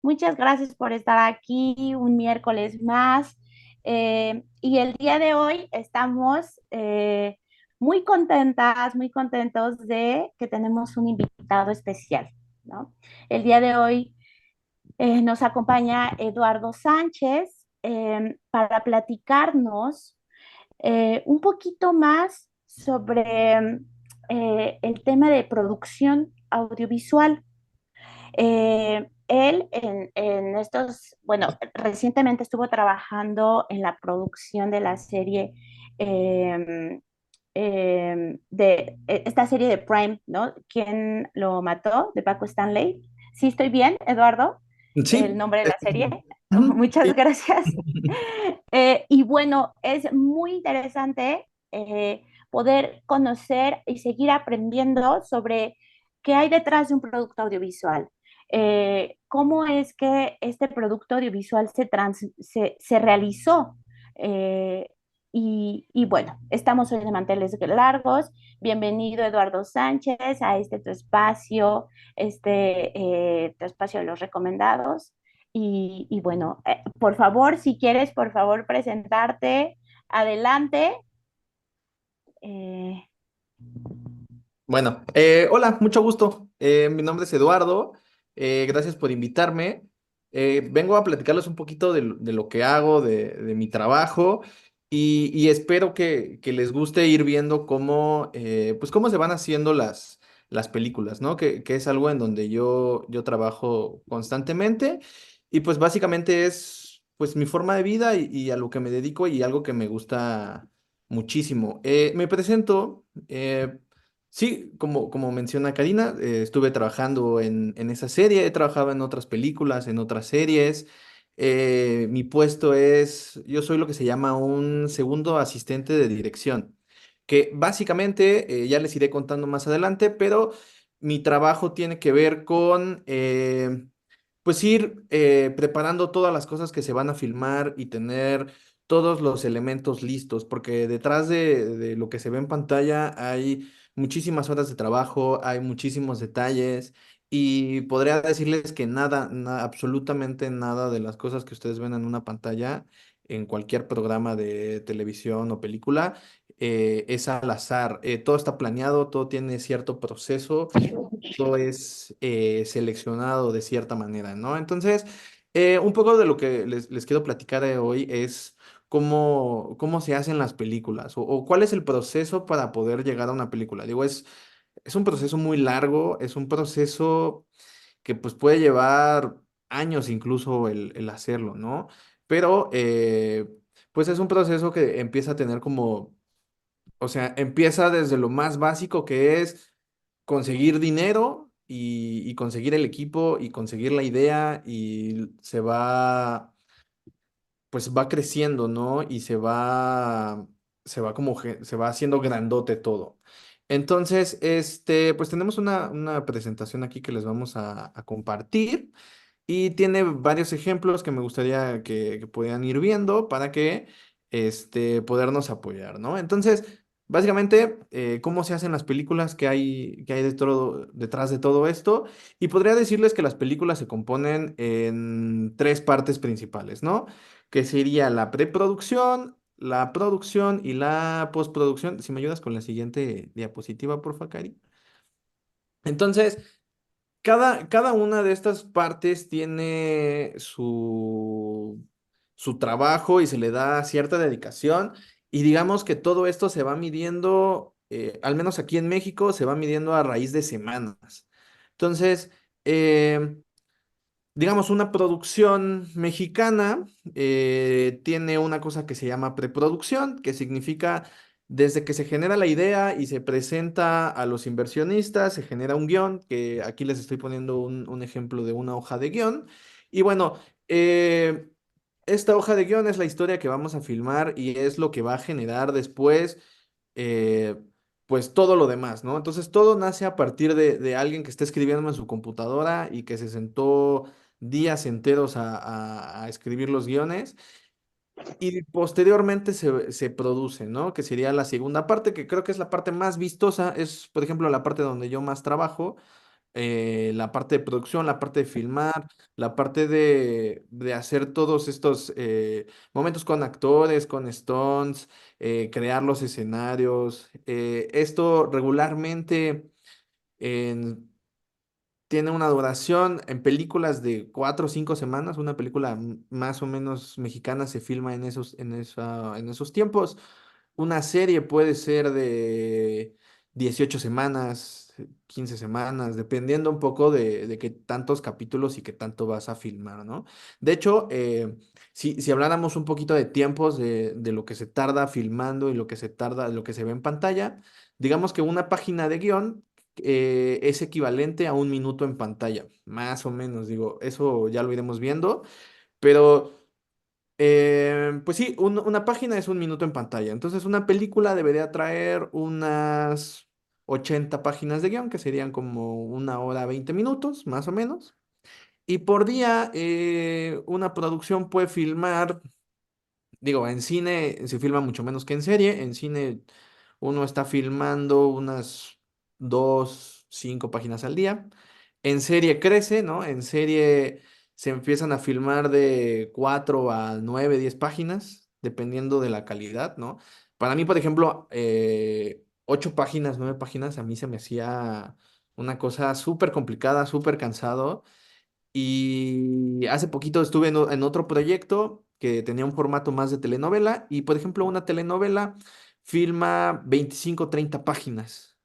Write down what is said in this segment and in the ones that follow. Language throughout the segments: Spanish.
Muchas gracias por estar aquí un miércoles más. Y el día de hoy estamos muy contentas, muy contentos de que tenemos un invitado especial, ¿no? El día de hoy nos acompaña Eduardo Sánchez para platicarnos un poquito más sobre el tema de producción audiovisual. Él en estos, bueno, recientemente estuvo trabajando en la producción de la serie, eh, esta serie de Prime, ¿no? ¿Quién lo mató? De Paco Stanley. ¿Sí estoy bien, Eduardo? El Sí, nombre de la serie. ujú, Muchas sí. gracias. Y bueno, es muy interesante poder conocer y seguir aprendiendo sobre qué hay detrás de un producto audiovisual. ¿Cómo es que este producto audiovisual se realizó? Eh, y bueno, estamos hoy de manteles largos. Bienvenido, Eduardo Sánchez, a este tu espacio, tu espacio de los recomendados. Y bueno, por favor, si quieres, por favor, presentarte. Adelante. Eh, Bueno, hola, mucho gusto. Mi nombre es Eduardo. Gracias por invitarme. Vengo a platicarles un poquito de lo que hago, de mi trabajo y espero que les guste ir viendo cómo, pues cómo se van haciendo las películas, ¿no? Que es algo en donde yo trabajo constantemente y pues básicamente es pues mi forma de vida y a lo que me dedico y algo que me gusta muchísimo. Me presento. Sí, como menciona Karina, estuve trabajando en esa serie, he trabajado en otras películas, en otras series. Mi puesto es, yo soy lo que se llama un segundo asistente de dirección, que básicamente, ya les iré contando más adelante, pero mi trabajo tiene que ver con, pues ir preparando todas las cosas que se van a filmar y tener todos los elementos listos, porque detrás de lo que se ve en pantalla hay muchísimas horas de trabajo, hay muchísimos detalles y podría decirles que nada, absolutamente nada de las cosas que ustedes ven en una pantalla, en cualquier programa de televisión o película, es al azar. Todo está planeado, todo tiene cierto proceso, todo es seleccionado de cierta manera, ¿no? Entonces, un poco de lo que les quiero platicar hoy es cómo se hacen las películas o cuál es el proceso para poder llegar a una película. Digo, es un proceso muy largo, es un proceso que pues puede llevar años incluso el hacerlo, ¿no? Pero pues es un proceso que empieza a tener como, o sea, empieza desde lo más básico que es conseguir dinero y conseguir el equipo y conseguir la idea y pues va creciendo, ¿no? Y se va haciendo grandote todo. Entonces, pues tenemos una presentación aquí que les vamos a compartir y tiene varios ejemplos que me gustaría que pudieran ir viendo para que, podernos apoyar, ¿no? Entonces, básicamente, cómo se hacen las películas, qué hay detrás de todo esto. Y podría decirles que las películas se componen en tres partes principales, ¿no? Que sería la preproducción, la producción y la postproducción. Si me ayudas con la siguiente diapositiva, por favor, Cari. Entonces, cada una de estas partes tiene su trabajo y se le da cierta dedicación. Y digamos que todo esto se va midiendo, al menos aquí en México, se va midiendo a raíz de semanas. Entonces, eh, digamos, una producción mexicana tiene una cosa que se llama preproducción, que significa desde que se genera la idea y se presenta a los inversionistas, se genera un guión, que aquí les estoy poniendo un ejemplo de una hoja de guión. Y bueno, eh, esta hoja de guión es la historia que vamos a filmar y es lo que va a generar después, eh, pues todo lo demás, ¿no? Entonces todo nace a partir de alguien que está escribiendo en su computadora y que se sentó días enteros a escribir los guiones y posteriormente se produce, ¿no? Que sería la segunda parte, que creo que es la parte más vistosa, es por ejemplo la parte donde yo más trabajo, la parte de producción, la parte de filmar, la parte de hacer todos estos momentos con actores, con stunts, crear los escenarios. Esto regularmente en- tiene una duración en películas de 4 o 5 semanas. Una película más o menos mexicana se filma en esos tiempos. Una serie puede ser de 18 semanas, 15 semanas, dependiendo un poco de qué tantos capítulos y qué tanto vas a filmar, ¿no? De hecho, si habláramos un poquito de tiempos de lo que se tarda filmando y lo que se ve en pantalla, digamos que una página de guión es equivalente a 1 minuto en pantalla, más o menos, digo, eso ya lo iremos viendo, pero pues sí, una página es 1 minuto en pantalla. Entonces, una película debería traer unas 80 páginas de guión, que serían como 1 hora 20 minutos, más o menos. Y por día, una producción puede filmar, digo, en cine se filma mucho menos que en serie. En cine uno está filmando unas 2, 5 páginas al día. En serie crece, ¿no? En serie se empiezan a filmar de 4 a 9, 10 páginas, dependiendo de la calidad, ¿no? Para mí, por ejemplo, 8 páginas, 9 páginas, a mí se me hacía una cosa súper complicada, súper cansado. Y hace poquito estuve en otro proyecto que tenía un formato más de telenovela y, por ejemplo, una telenovela filma 25 30 páginas.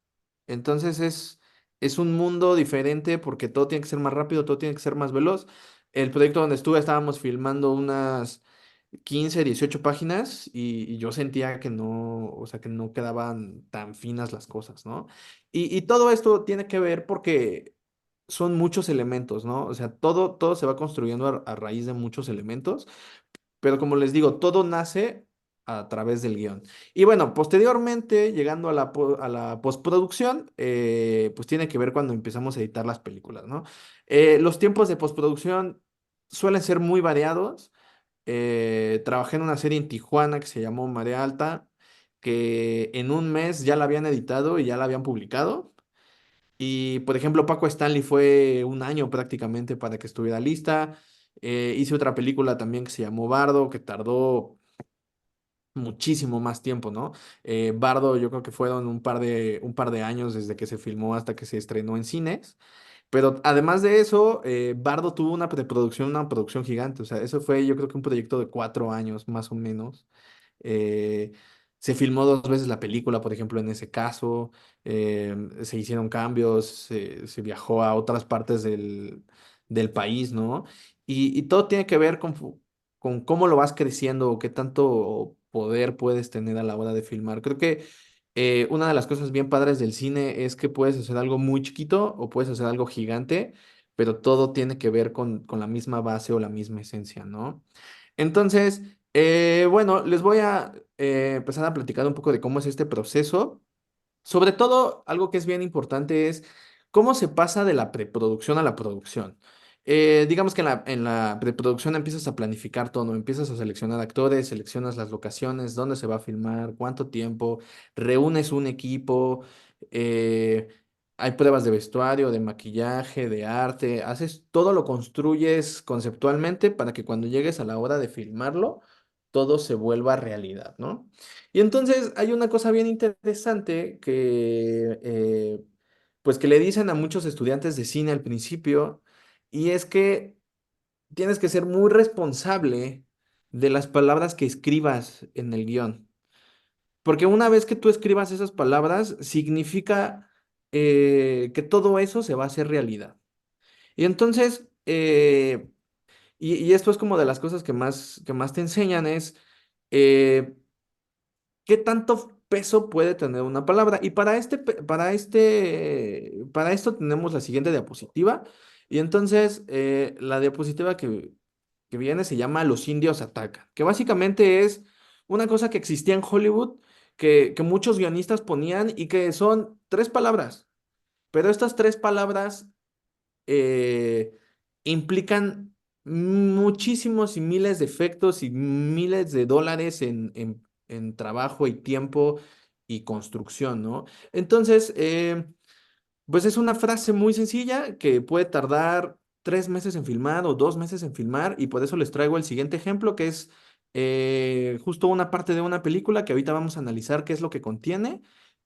Entonces es un mundo diferente porque todo tiene que ser más rápido, todo tiene que ser más veloz. El proyecto donde estuve estábamos filmando unas 15 18 páginas y yo sentía que no, o sea, que no quedaban tan finas las cosas, ¿no? Y todo esto tiene que ver porque son muchos elementos, ¿no? O sea, todo se va construyendo a raíz de muchos elementos, pero como les digo, todo nace a través del guión. Y bueno, posteriormente, llegando a a la postproducción, pues tiene que ver cuando empezamos a editar las películas, ¿no? Los tiempos de postproducción suelen ser muy variados. Trabajé en una serie en Tijuana que se llamó Marea Alta, que en un mes ya la habían editado y ya la habían publicado. Y, por ejemplo, Paco Stanley fue un año prácticamente para que estuviera lista. Hice otra película también que se llamó Bardo, que tardó muchísimo más tiempo, ¿no? Bardo, yo creo que fueron un par de años desde que se filmó hasta que se estrenó en cines. Pero además de eso, Bardo tuvo una preproducción, una producción gigante. O sea, eso fue yo creo que un proyecto de 4 años más o menos. Eh, Se filmó 2 veces la película, por ejemplo, en ese caso. Se hicieron cambios, se viajó a otras partes del país, ¿no? Y todo tiene que ver con cómo lo vas creciendo o qué tanto poder puedes tener a la hora de filmar. Creo que una de las cosas bien padres del cine es que puedes hacer algo muy chiquito o puedes hacer algo gigante, pero todo tiene que ver con la misma base o la misma esencia, ¿no? Entonces, bueno, les voy a empezar a platicar un poco de cómo es este proceso. Sobre todo, algo que es bien importante es cómo se pasa de la preproducción a la producción. Digamos que en la preproducción empiezas a planificar todo, ¿no? Empiezas a seleccionar actores, seleccionas las locaciones, dónde se va a filmar, cuánto tiempo, reúnes un equipo, eh, hay pruebas de vestuario, de maquillaje, de arte, haces todo lo construyes conceptualmente para que cuando llegues a la hora de filmarlo, todo se vuelva realidad, ¿no? Y entonces hay una cosa bien interesante pues que le dicen a muchos estudiantes de cine al principio, y es que tienes que ser muy responsable de las palabras que escribas en el guión. Porque una vez que tú escribas esas palabras, significa que todo eso se va a hacer realidad. Y entonces, y esto es como de las cosas que más te enseñan es... eh, ¿qué tanto peso puede tener una palabra? Y para esto tenemos la siguiente diapositiva. Y entonces, la diapositiva que viene se llama Los indios atacan, que básicamente es una cosa que existía en Hollywood, que muchos guionistas ponían y que son 3 palabras. Pero estas 3 palabras eh, implican muchísimos y miles de efectos y miles de dólares en trabajo y tiempo y construcción, ¿no? Entonces, Pues es una frase muy sencilla que puede tardar 3 meses en filmar o 2 meses en filmar y por eso les traigo el siguiente ejemplo que es justo una parte de una película que ahorita vamos a analizar qué es lo que contiene,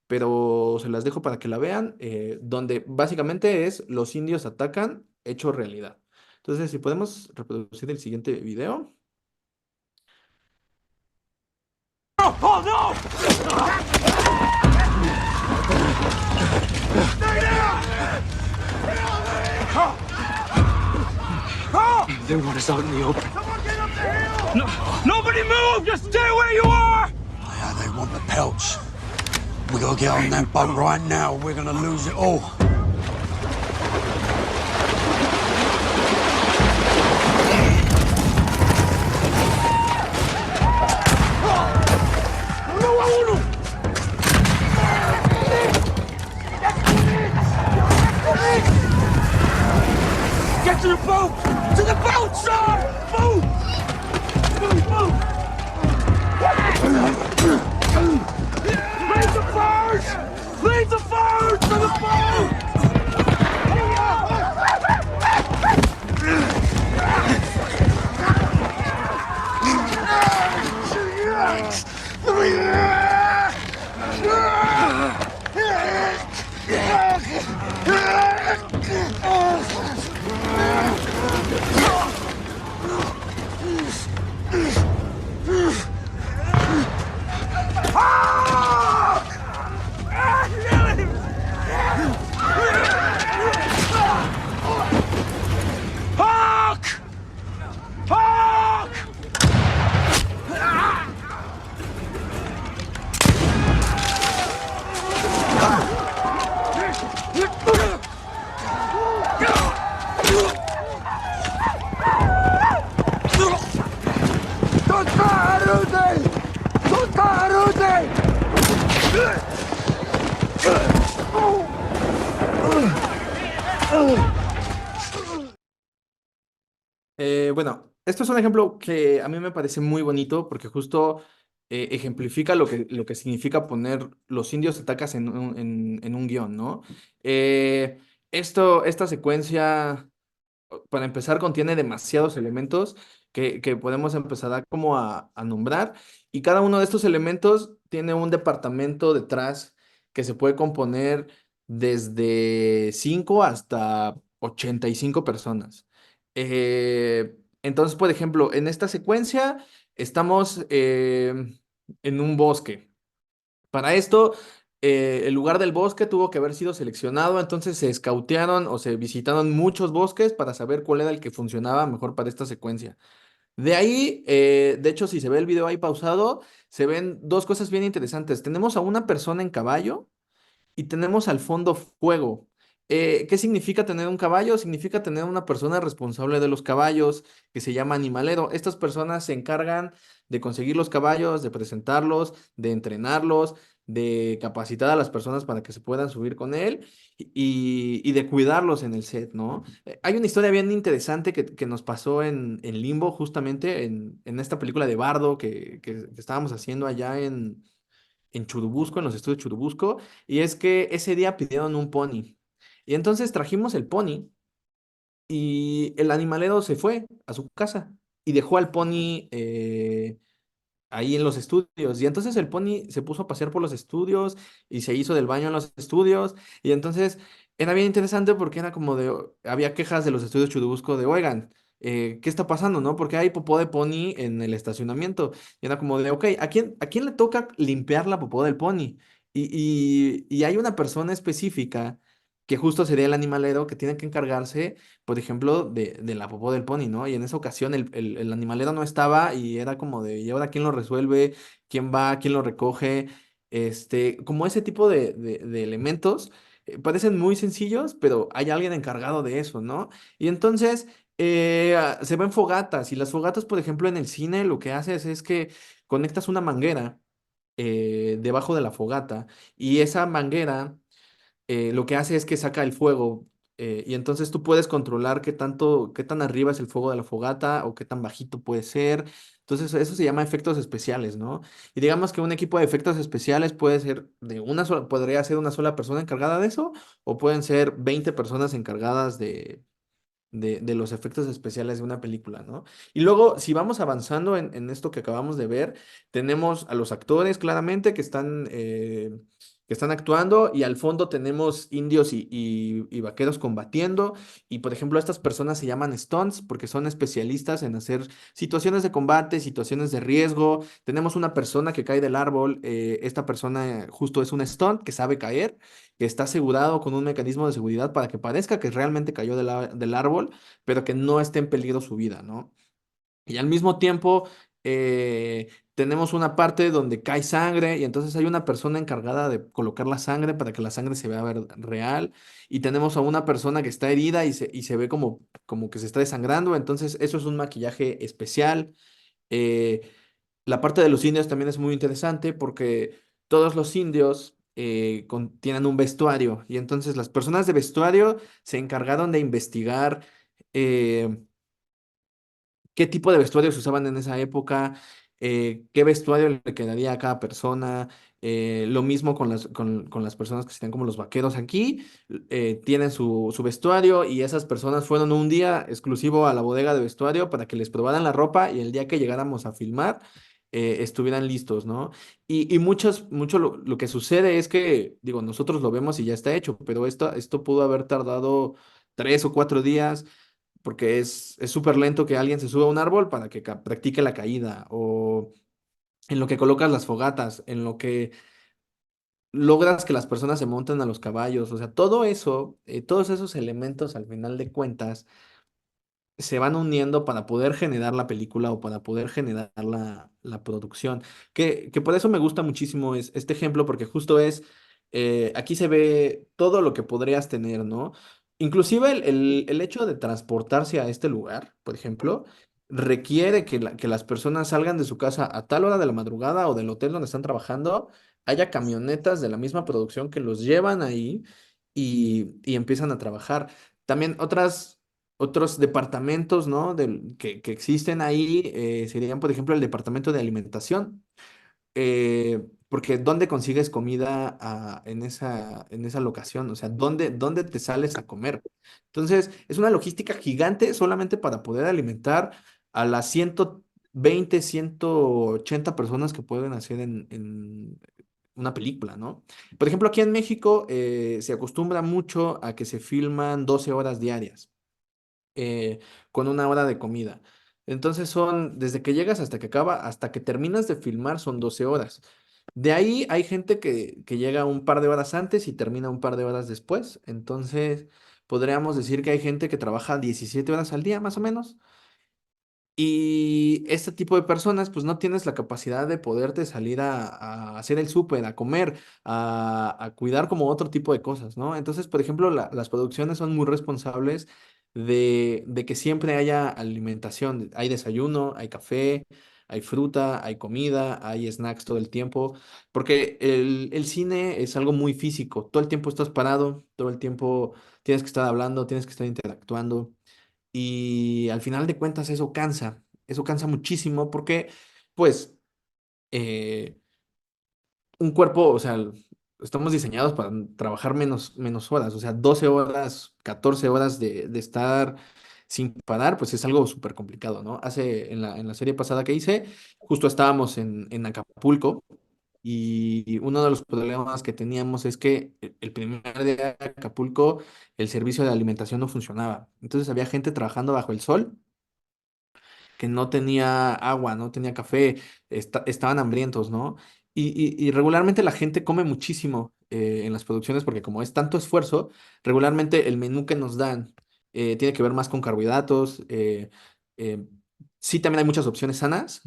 pero se las dejo para que la vean, donde básicamente es los indios atacan hecho realidad. Entonces, si podemos reproducir el siguiente video. They want us out in the open. No, nobody move! Just stay where you are! Yeah, they want the pelts. We gotta get on that boat right now. We're gonna lose it all. Get to the boat! To the boat, son! Move! Move, move! Leave the birds! Leave the birds to the boat! Hawk! Hawk! Bueno, esto es un ejemplo que a mí me parece muy bonito porque justo ejemplifica lo que significa poner los indios atacas en un guión, ¿no? Eh, esta secuencia, para empezar, contiene demasiados elementos que podemos empezar a nombrar y cada uno de estos elementos tiene un departamento detrás que se puede componer desde 5 hasta 85 personas. Entonces, por ejemplo, en esta secuencia estamos en un bosque. Para esto, el lugar del bosque tuvo que haber sido seleccionado, entonces se escautearon o se visitaron muchos bosques para saber cuál era el que funcionaba mejor para esta secuencia. De ahí, de hecho, si se ve el video ahí pausado, se ven dos cosas bien interesantes. Tenemos a una persona en caballo y tenemos al fondo fuego. ¿Qué significa tener un caballo? Significa tener una persona responsable de los caballos que se llama animalero. Estas personas se encargan de conseguir los caballos, de presentarlos, de entrenarlos, de capacitar a las personas para que se puedan subir con él y de cuidarlos en el set, ¿no? Hay una historia bien interesante que nos pasó en Limbo, justamente en esta película de Bardo que estábamos haciendo allá en Churubusco, en los estudios Churubusco, y es que ese día pidieron un pony. Y entonces trajimos el pony y el animalero se fue a su casa y dejó al pony ahí en los estudios. Y entonces el pony se puso a pasear por los estudios y se hizo del baño en los estudios. Y entonces era bien interesante porque era como había quejas de los estudios Churubusco de, oigan, ¿qué está pasando, no? Porque hay popó de pony en el estacionamiento. Y era como de, ok, ¿a quién le toca limpiar la popó del pony? Y hay una persona específica que justo sería el animalero que tiene que encargarse, por ejemplo, de la popó del pony, ¿no? Y en esa ocasión el animalero no estaba y era como de, ¿y ahora quién lo resuelve? ¿Quién va? ¿Quién lo recoge? Como ese tipo de elementos parecen muy sencillos, pero hay alguien encargado de eso, ¿no? Y entonces se ven fogatas y las fogatas, por ejemplo, en el cine lo que haces es que conectas una manguera debajo de la fogata y esa manguera lo que hace es que saca el fuego Y entonces tú puedes controlar qué tan arriba es el fuego de la fogata o qué tan bajito puede ser. Entonces eso se llama efectos especiales, ¿no? Y digamos que un equipo de efectos especiales puede ser de una sola, podría ser una sola persona encargada de eso, o pueden ser 20 personas encargadas de los efectos especiales de una película, ¿no? Y luego, si vamos avanzando en esto que acabamos de ver, tenemos a los actores claramente que están actuando y al fondo tenemos indios y vaqueros combatiendo. Y por ejemplo, estas personas se llaman stunts porque son especialistas en hacer situaciones de combate, situaciones de riesgo. Tenemos una persona que cae del árbol, esta persona justo es un stunt que sabe caer, que está asegurado con un mecanismo de seguridad para que parezca que realmente cayó del árbol, pero que no esté en peligro su vida, ¿no? Y al mismo tiempo tenemos una parte donde cae sangre y entonces hay una persona encargada de colocar la sangre para que la sangre se vea real, y tenemos a una persona que está herida y se ve como que se está desangrando, entonces eso es un maquillaje especial. Eh, la parte de los indios también es muy interesante porque todos los indios tienen un vestuario y entonces las personas de vestuario se encargaron de investigar eh, qué tipo de vestuarios usaban en esa época, qué vestuario le quedaría a cada persona. Lo mismo con las personas que serían como los vaqueros aquí, tienen su vestuario y esas personas fueron un día exclusivo a la bodega de vestuario para que les probaran la ropa y el día que llegáramos a filmar estuvieran listos, ¿no? Y mucho lo que sucede es que, digo, nosotros lo vemos y ya está hecho, pero esto pudo haber tardado 3 o 4 días porque es súper lento que alguien se suba a un árbol para que practique la caída, o en lo que colocas las fogatas, en lo que logras que las personas se monten a los caballos, o sea, todo eso, todos esos elementos al final de cuentas se van uniendo para poder generar la película o para poder generar la producción. Que por eso me gusta muchísimo este ejemplo, porque justo aquí se ve todo lo que podrías tener, ¿no? Inclusive el hecho de transportarse a este lugar, por ejemplo, requiere que las personas salgan de su casa a tal hora de la madrugada o del hotel donde están trabajando, haya camionetas de la misma producción que los llevan ahí y empiezan a trabajar. También otros departamentos, ¿no? Que existen ahí serían, por ejemplo, el departamento de alimentación, porque ¿dónde consigues comida en esa locación? O sea, ¿dónde te sales a comer? Entonces, es una logística gigante solamente para poder alimentar a las 120, 180 personas que pueden hacer en una película, ¿no? Por ejemplo, aquí en México se acostumbra mucho a que se filman 12 horas diarias eh, con una hora de comida. Entonces desde que llegas hasta que acaba, hasta que terminas de filmar, son 12 horas. De ahí hay gente que llega un par de horas antes y termina un par de horas después. Entonces, podríamos decir que hay gente que trabaja 17 horas al día, más o menos. Y este tipo de personas, pues no tienes la capacidad de poderte salir a hacer el súper, a comer, a cuidar como otro tipo de cosas, ¿no? Entonces, por ejemplo, las producciones son muy responsables de que siempre haya alimentación. Hay desayuno, hay café, hay fruta, hay comida, hay snacks todo el tiempo, porque el cine es algo muy físico. Todo el tiempo estás parado, todo el tiempo tienes que estar hablando, tienes que estar interactuando. Y al final de cuentas eso cansa muchísimo porque, pues, eh, un cuerpo, o sea, estamos diseñados para trabajar menos horas, o sea, 12 horas, 14 horas de estar sin parar, pues es algo súper complicado, ¿no? En la serie pasada que hice, justo estábamos en Acapulco. Y uno de los problemas que teníamos es que el primer día de Acapulco el servicio de alimentación no funcionaba. Entonces había gente trabajando bajo el sol que no tenía agua, no tenía café, estaban hambrientos, ¿no? Y regularmente la gente come muchísimo en las producciones porque como es tanto esfuerzo, regularmente el menú que nos dan tiene que ver más con carbohidratos. Eh, sí, también hay muchas opciones sanas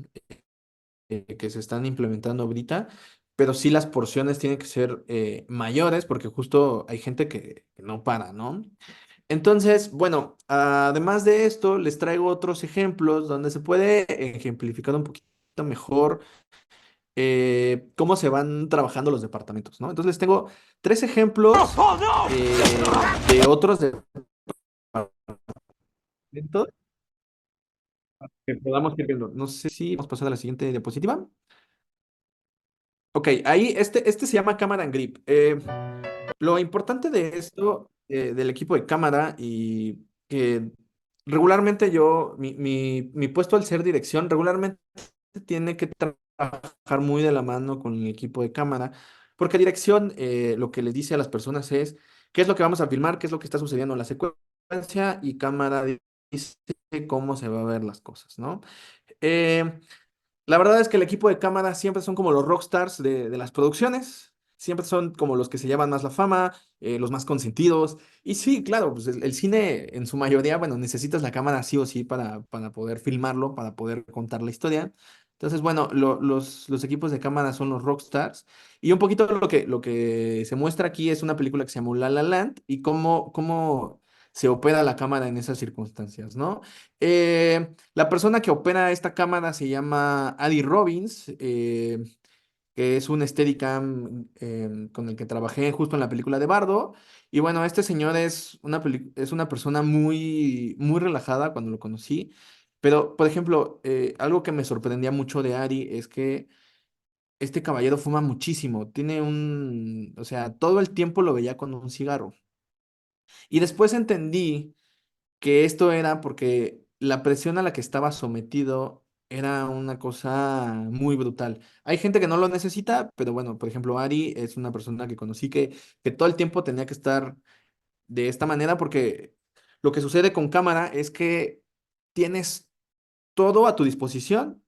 que se están implementando ahorita, pero sí las porciones tienen que ser mayores porque justo hay gente que no para, ¿no? Entonces, bueno, además de esto, les traigo otros ejemplos donde se puede ejemplificar un poquito mejor cómo se van trabajando los departamentos, ¿no? Entonces les tengo 3 ejemplos de otros departamento que podamos ir viendo. No sé si vamos a pasar a la siguiente diapositiva. Ok, ahí este se llama Cámara and Grip. Lo importante de esto, del equipo de cámara y que regularmente mi puesto al ser dirección, regularmente tiene que trabajar muy de la mano con el equipo de cámara, porque dirección lo que le dice a las personas es qué es lo que vamos a filmar, qué es lo que está sucediendo en la secuencia y cámara dice cómo se va a ver las cosas, ¿no? Eh, la verdad es que el equipo de cámara siempre son como los rockstars de las producciones, siempre son como los que se llevan más la fama, los más consentidos. Y sí, claro, pues el cine en su mayoría, bueno, necesitas la cámara sí o sí para poder filmarlo, para poder contar la historia. Entonces, bueno, los equipos de cámara son los rockstars. Y un poquito lo que se muestra aquí es una película que se llama La La Land y cómo se opera la cámara en esas circunstancias, ¿no? La persona que opera esta cámara se llama Adi Robbins, que es un Steadicam con el que trabajé justo en la película de Bardo. Y bueno, este señor es una persona muy, muy relajada cuando lo conocí. Pero, por ejemplo, algo que me sorprendía mucho de Ari es que este caballero fuma muchísimo. O sea, todo el tiempo lo veía con un cigarro. Y después entendí que esto era porque la presión a la que estaba sometido era una cosa muy brutal. Hay gente que no lo necesita, pero bueno, por ejemplo, Ari es una persona que conocí que todo el tiempo tenía que estar de esta manera porque lo que sucede con cámara es que tienes todo a tu disposición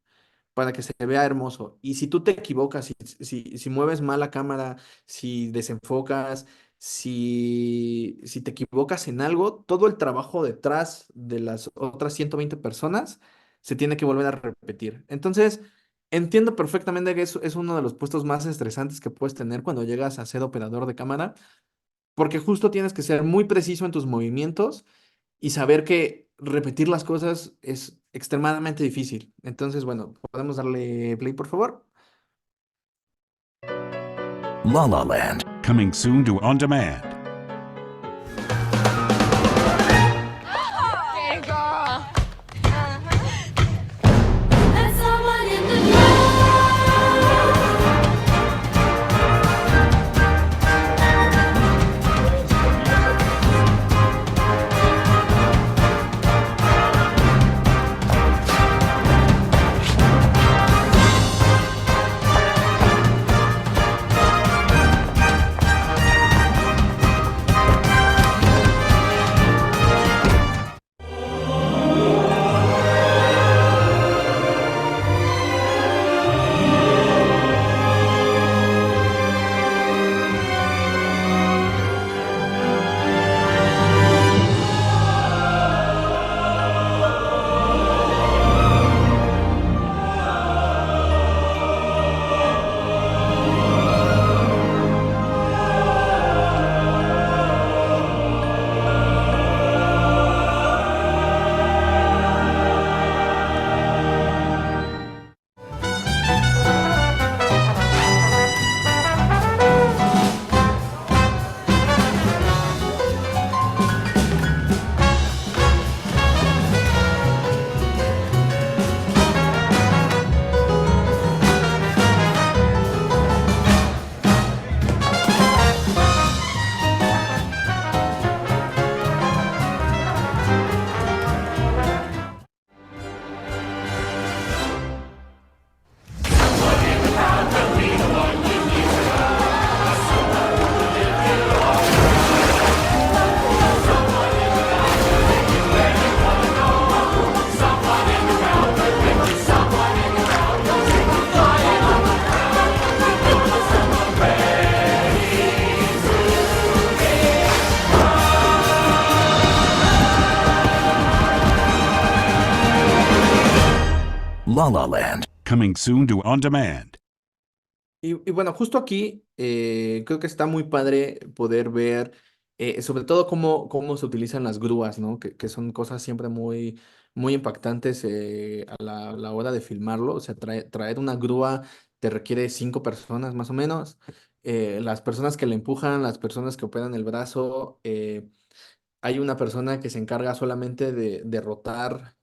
para que se vea hermoso. Y si tú te equivocas, si mueves mal la cámara, si desenfocas, si te equivocas en algo, todo el trabajo detrás de las otras 120 personas se tiene que volver a repetir. Entonces, entiendo perfectamente que es uno de los puestos más estresantes que puedes tener cuando llegas a ser operador de cámara, porque justo tienes que ser muy preciso en tus movimientos y saber que repetir las cosas es extremadamente difícil. Entonces, bueno, podemos darle play, por favor. La La Land, coming soon to On Demand. Okay, girl. Let someone in the door. La La Land, coming soon to On Demand. Y bueno, justo aquí creo que está muy padre poder ver, sobre todo cómo se utilizan las grúas, ¿no? Que son cosas siempre muy, muy impactantes a la hora de filmarlo. O sea, traer una grúa te requiere 5 personas más o menos. Las personas que le empujan, las personas que operan el brazo, hay una persona que se encarga solamente de rotar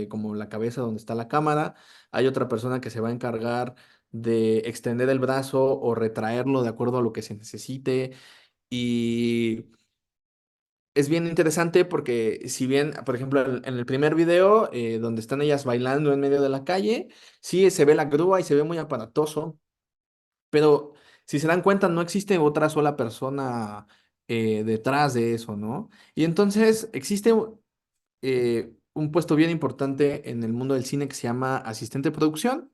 como la cabeza donde está la cámara, hay otra persona que se va a encargar de extender el brazo o retraerlo de acuerdo a lo que se necesite. Y es bien interesante porque si bien, por ejemplo, en el primer video, donde están ellas bailando en medio de la calle, sí se ve la grúa y se ve muy aparatoso, pero si se dan cuenta, no existe otra sola persona detrás de eso, ¿no? Y entonces existe un puesto bien importante en el mundo del cine que se llama asistente de producción,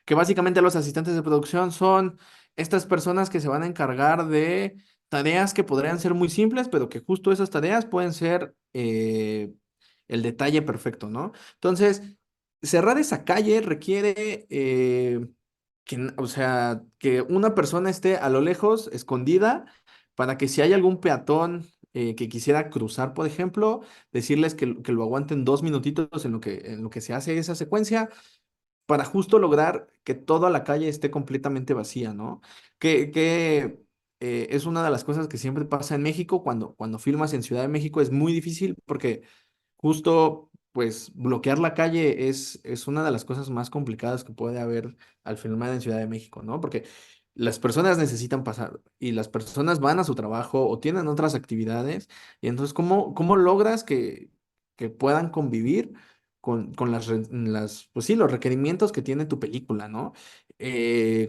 que básicamente los asistentes de producción son estas personas que se van a encargar de tareas que podrían ser muy simples, pero que justo esas tareas pueden ser el detalle perfecto, ¿no? Entonces, cerrar esa calle requiere o sea, que una persona esté a lo lejos, escondida, para que si hay algún peatón que quisiera cruzar, por ejemplo, decirles que lo aguanten 2 minutitos en lo que se hace esa secuencia para justo lograr que toda la calle esté completamente vacía, ¿no? Que es una de las cosas que siempre pasa en México cuando filmas en Ciudad de México, es muy difícil porque justo, pues, bloquear la calle es una de las cosas más complicadas que puede haber al filmar en Ciudad de México, ¿no? Porque las personas necesitan pasar y las personas van a su trabajo o tienen otras actividades. Y entonces, ¿cómo logras que puedan convivir con pues sí, los requerimientos que tiene tu película, ¿no?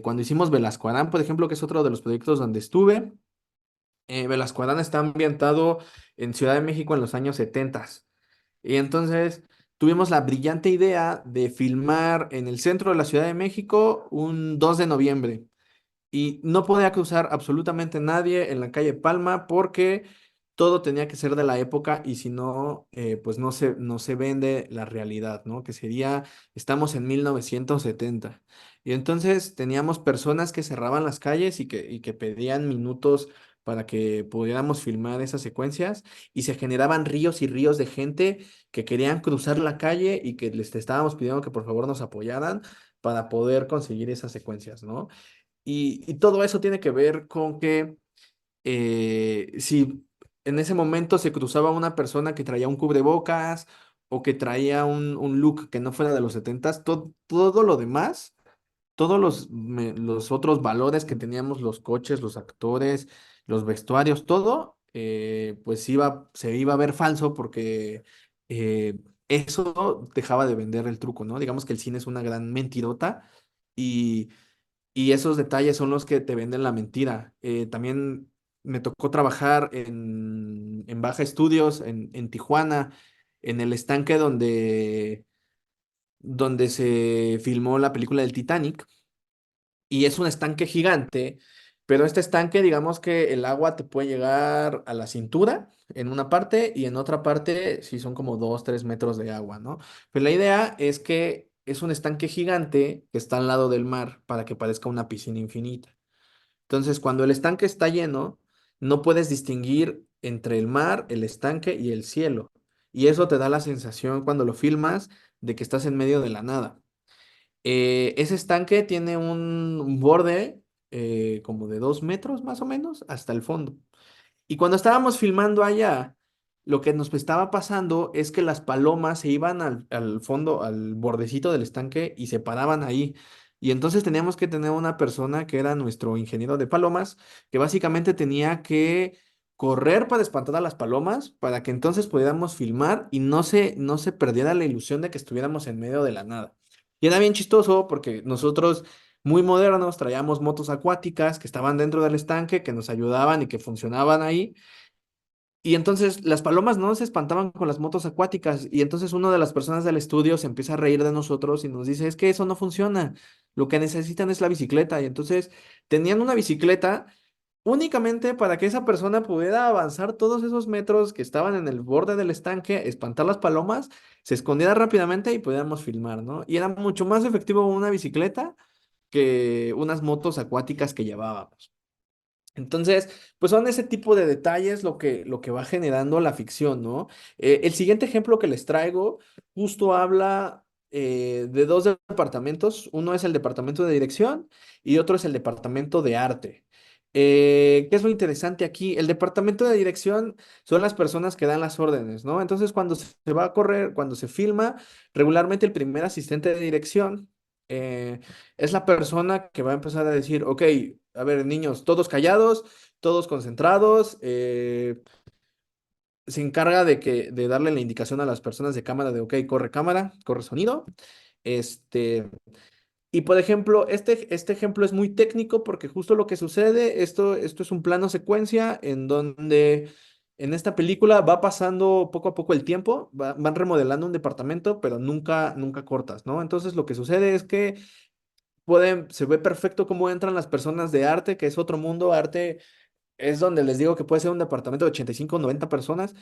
Cuando hicimos Velasco Arán, por ejemplo, que es otro de los proyectos donde estuve, Velasco Arán está ambientado en Ciudad de México en los años 70. Y entonces tuvimos la brillante idea de filmar en el centro de la Ciudad de México un 2 de noviembre. Y no podía cruzar absolutamente nadie en la calle Palma porque todo tenía que ser de la época y si no, pues no se vende la realidad, ¿no? Que sería, estamos en 1970. Y entonces teníamos personas que cerraban las calles y que pedían minutos para que pudiéramos filmar esas secuencias y se generaban ríos y ríos de gente que querían cruzar la calle y que les estábamos pidiendo que por favor nos apoyaran para poder conseguir esas secuencias, ¿no? Y todo eso tiene que ver con que si en ese momento se cruzaba una persona que traía un cubrebocas o que traía un look que no fuera de los 70, todo lo demás, todos los otros valores que teníamos, los coches, los actores, los vestuarios, todo, pues se iba a ver falso porque eso dejaba de vender el truco, ¿no? Digamos que el cine es una gran mentirota y esos detalles son los que te venden la mentira. También me tocó trabajar en Baja Estudios, en Tijuana, en el estanque donde se filmó la película del Titanic. Y es un estanque gigante, pero este estanque, digamos que el agua te puede llegar a la cintura en una parte y en otra parte sí son como 2, 3 metros de agua, ¿no? Pues la idea es que es un estanque gigante que está al lado del mar para que parezca una piscina infinita. Entonces, cuando el estanque está lleno, no puedes distinguir entre el mar, el estanque y el cielo. Y eso te da la sensación cuando lo filmas de que estás en medio de la nada. Ese estanque tiene un borde como de 2 metros más o menos hasta el fondo. Y cuando estábamos filmando allá, lo que nos estaba pasando es que las palomas se iban al fondo, al bordecito del estanque y se paraban ahí. Y entonces teníamos que tener una persona que era nuestro ingeniero de palomas, que básicamente tenía que correr para espantar a las palomas, para que entonces pudiéramos filmar y no se perdiera la ilusión de que estuviéramos en medio de la nada. Y era bien chistoso porque nosotros muy modernos, traíamos motos acuáticas que estaban dentro del estanque, que nos ayudaban y que funcionaban ahí. Y entonces las palomas no se espantaban con las motos acuáticas. Y entonces una de las personas del estudio se empieza a reír de nosotros y nos dice, es que eso no funciona. Lo que necesitan es la bicicleta. Y entonces tenían una bicicleta únicamente para que esa persona pudiera avanzar todos esos metros que estaban en el borde del estanque, espantar las palomas, se escondiera rápidamente y pudiéramos filmar, ¿no? Y era mucho más efectivo una bicicleta que unas motos acuáticas que llevábamos. Entonces, pues son ese tipo de detalles lo que va generando la ficción, ¿no? El siguiente ejemplo que les traigo justo habla de dos departamentos. Uno es el departamento de dirección y otro es el departamento de arte. ¿Qué es lo interesante aquí? El departamento de dirección son las personas que dan las órdenes, ¿no? Entonces, cuando se va a correr, cuando se filma, regularmente el primer asistente de dirección es la persona que va a empezar a decir, ok, a ver, niños, todos callados, todos concentrados, se encarga de darle la indicación a las personas de cámara, corre sonido. Este, y por ejemplo, este ejemplo es muy técnico porque justo lo que sucede, esto es un plano secuencia en donde en esta película va pasando poco a poco el tiempo, van remodelando un departamento, pero nunca cortas, ¿no? Entonces lo que sucede es que se ve perfecto cómo entran las personas de arte, que es otro mundo, arte es donde les digo que puede ser un departamento de 85 o 90 personas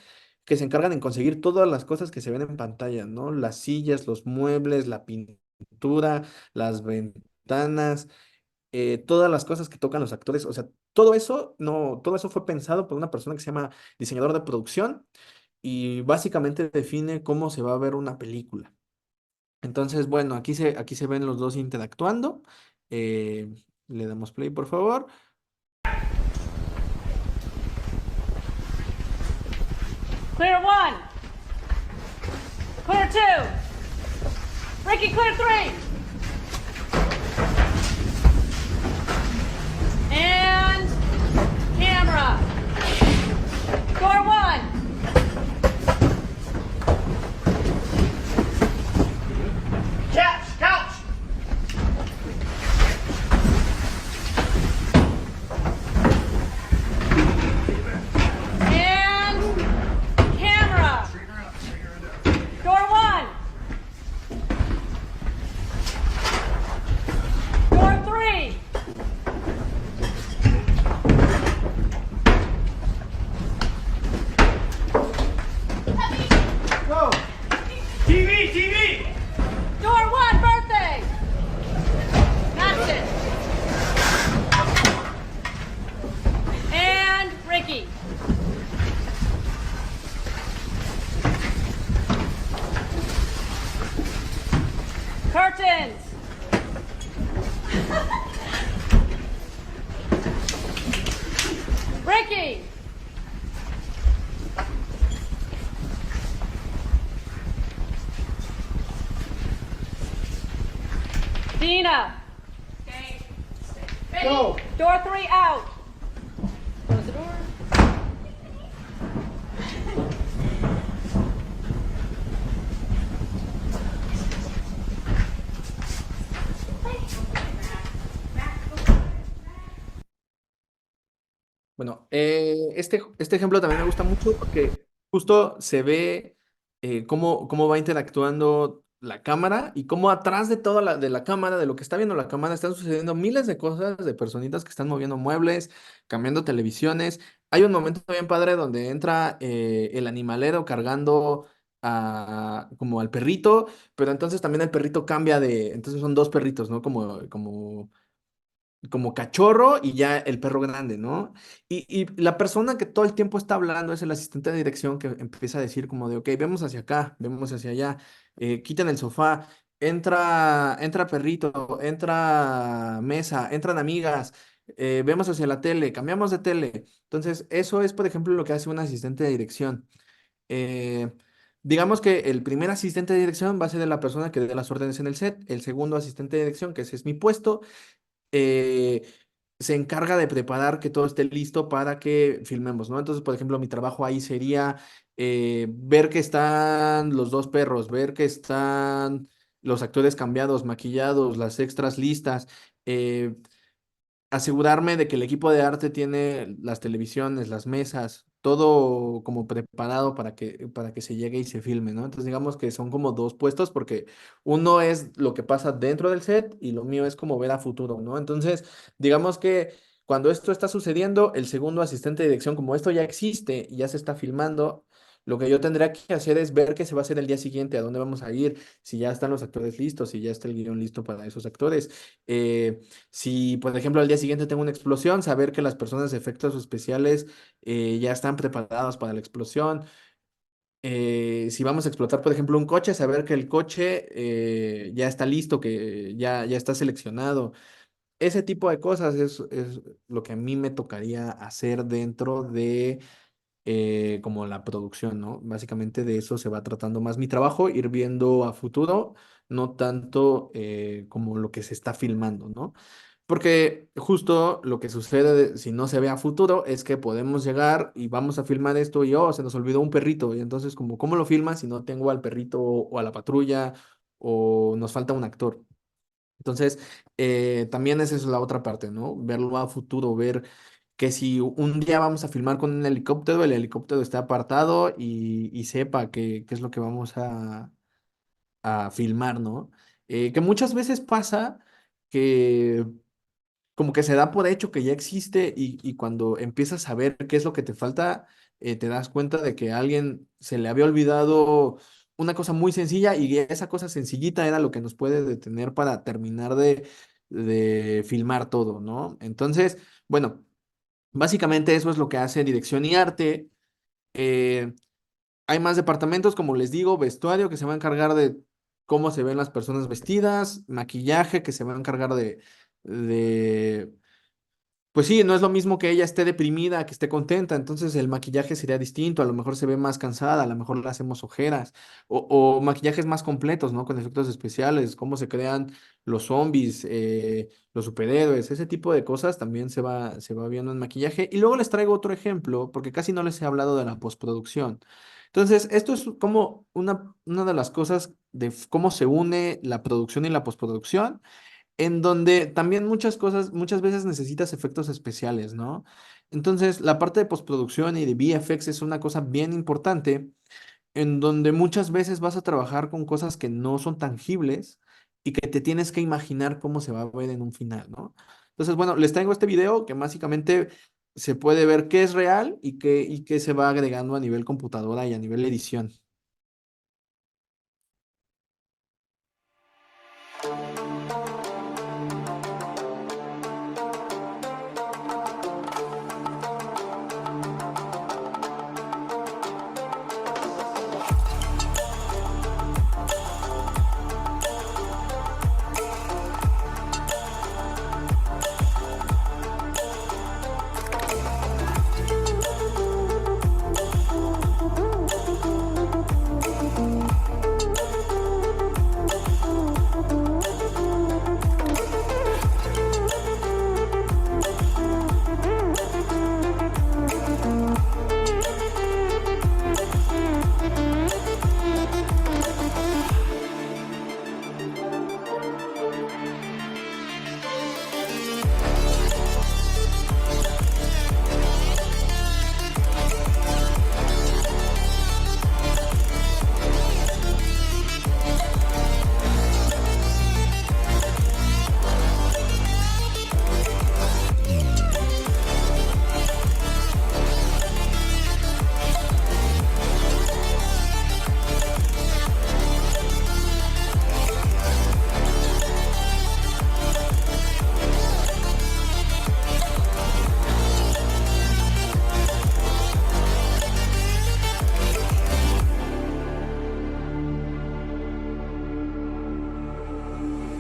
que se encargan en conseguir todas las cosas que se ven en pantalla, ¿no? Las sillas, los muebles, la pintura, las ventanas, todas las cosas que tocan los actores. O sea, todo eso, no, todo eso fue pensado por una persona que se llama diseñador de producción y básicamente define cómo se va a ver una película. Entonces, bueno, aquí se ven los dos interactuando. Eh, Le damos play, por favor. Clear one. Clear two. Ricky, clear three. And camera. Door one. Couch, couch! And camera. Door one. Door three. Go! TV, TV! Door one, birthday. That's it. And Ricky. Curtains. Ricky. Dina. Go! Door three out. Close the door. Bueno, este ejemplo también me gusta mucho porque justo se ve cómo va interactuando la cámara y cómo atrás de toda de la cámara, de lo que está viendo la cámara, están sucediendo miles de cosas de personitas que están moviendo muebles, cambiando televisiones. Hay un momento bien padre donde entra el animalero cargando como al perrito, pero entonces también el perrito cambia entonces son dos perritos, ¿no? Como cachorro y ya el perro grande, ¿no? Y la persona que todo el tiempo está hablando es el asistente de dirección que empieza a decir como de, ok, vemos hacia acá, vemos hacia allá, quiten el sofá, entra perrito, entra mesa, entran amigas, vemos hacia la tele, cambiamos de tele. Entonces, eso es, por ejemplo, lo que hace un asistente de dirección. Eh, Digamos que el primer asistente de dirección va a ser la persona que dé las órdenes en el set, el segundo asistente de dirección, que ese es mi puesto, eh, se encarga de preparar que todo esté listo para que filmemos, ¿no? Entonces, por ejemplo, mi trabajo ahí sería ver que están los dos perros, ver que están los actores cambiados, maquillados, las extras listas, eh, asegurarme de que el equipo de arte tiene las televisiones, las mesas, todo como preparado para que se llegue y se filme, ¿no? Entonces digamos que son como dos puestos porque uno es lo que pasa dentro del set y lo mío es como ver a futuro, ¿no? Entonces digamos que cuando esto está sucediendo, el segundo asistente de dirección, como esto ya existe y ya se está filmando, lo que yo tendría que hacer es ver qué se va a hacer el día siguiente, a dónde vamos a ir, si ya están los actores listos, si ya está el guión listo para esos actores. Si, por ejemplo, al día siguiente tengo una explosión, saber que las personas de efectos especiales ya están preparados para la explosión. Si vamos a explotar, por ejemplo, un coche, saber que el coche ya está listo, que ya está seleccionado. ese tipo de cosas es lo que a mí me tocaría hacer dentro de como la producción, ¿no? Básicamente de eso se va tratando más mi trabajo, ir viendo a futuro, no tanto como lo que se está filmando, ¿no? Porque justo lo que sucede si no se ve a futuro es que podemos llegar y vamos a filmar esto y, oh, se nos olvidó un perrito. Y entonces, como, ¿cómo lo filmas si no tengo al perrito o a la patrulla o nos falta un actor? Entonces, también esa es la otra parte, ¿no? Verlo a futuro, ver que si un día vamos a filmar con un helicóptero, el helicóptero esté apartado y sepa qué es lo que vamos a filmar, ¿no? Que muchas veces pasa que como que se da por hecho que ya existe y cuando empiezas a ver qué es lo que te falta, te das cuenta de que a alguien se le había olvidado una cosa muy sencilla y esa cosa sencillita era lo que nos puede detener para terminar de filmar todo, ¿no? Entonces, bueno, básicamente eso es lo que hace dirección y arte. Eh, Hay más departamentos, como les digo, vestuario que se va a encargar de cómo se ven las personas vestidas, maquillaje que se va a encargar de pues sí, no es lo mismo que ella esté deprimida, que esté contenta, entonces el maquillaje sería distinto, a lo mejor se ve más cansada, a lo mejor le hacemos ojeras, o maquillajes más completos, ¿no? Con efectos especiales, cómo se crean los zombies, los superhéroes, ese tipo de cosas también se va viendo en maquillaje. Y luego les traigo otro ejemplo, porque casi no les he hablado de la postproducción. Entonces, esto es como una de las cosas de cómo se une la producción y la postproducción en donde también muchas cosas, muchas veces necesitas efectos especiales, ¿no? Entonces, la parte de postproducción y de VFX es una cosa bien importante, en donde muchas veces vas a trabajar con cosas que no son tangibles y que te tienes que imaginar cómo se va a ver en un final, ¿no? Entonces, bueno, les traigo este video que básicamente se puede ver qué es real y qué se va agregando a nivel computadora y a nivel edición.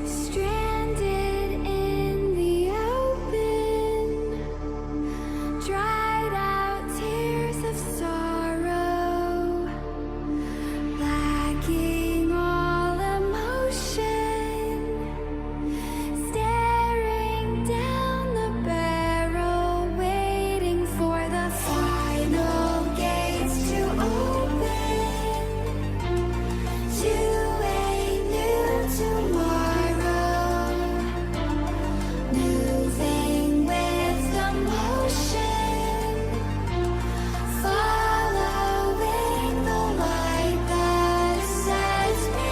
Stranded in the open, dried out tears of sorrow, lacking all emotion, staring down the barrel, waiting for the final gates to open to a new tomorrow, moving with the motion, following the light that sets me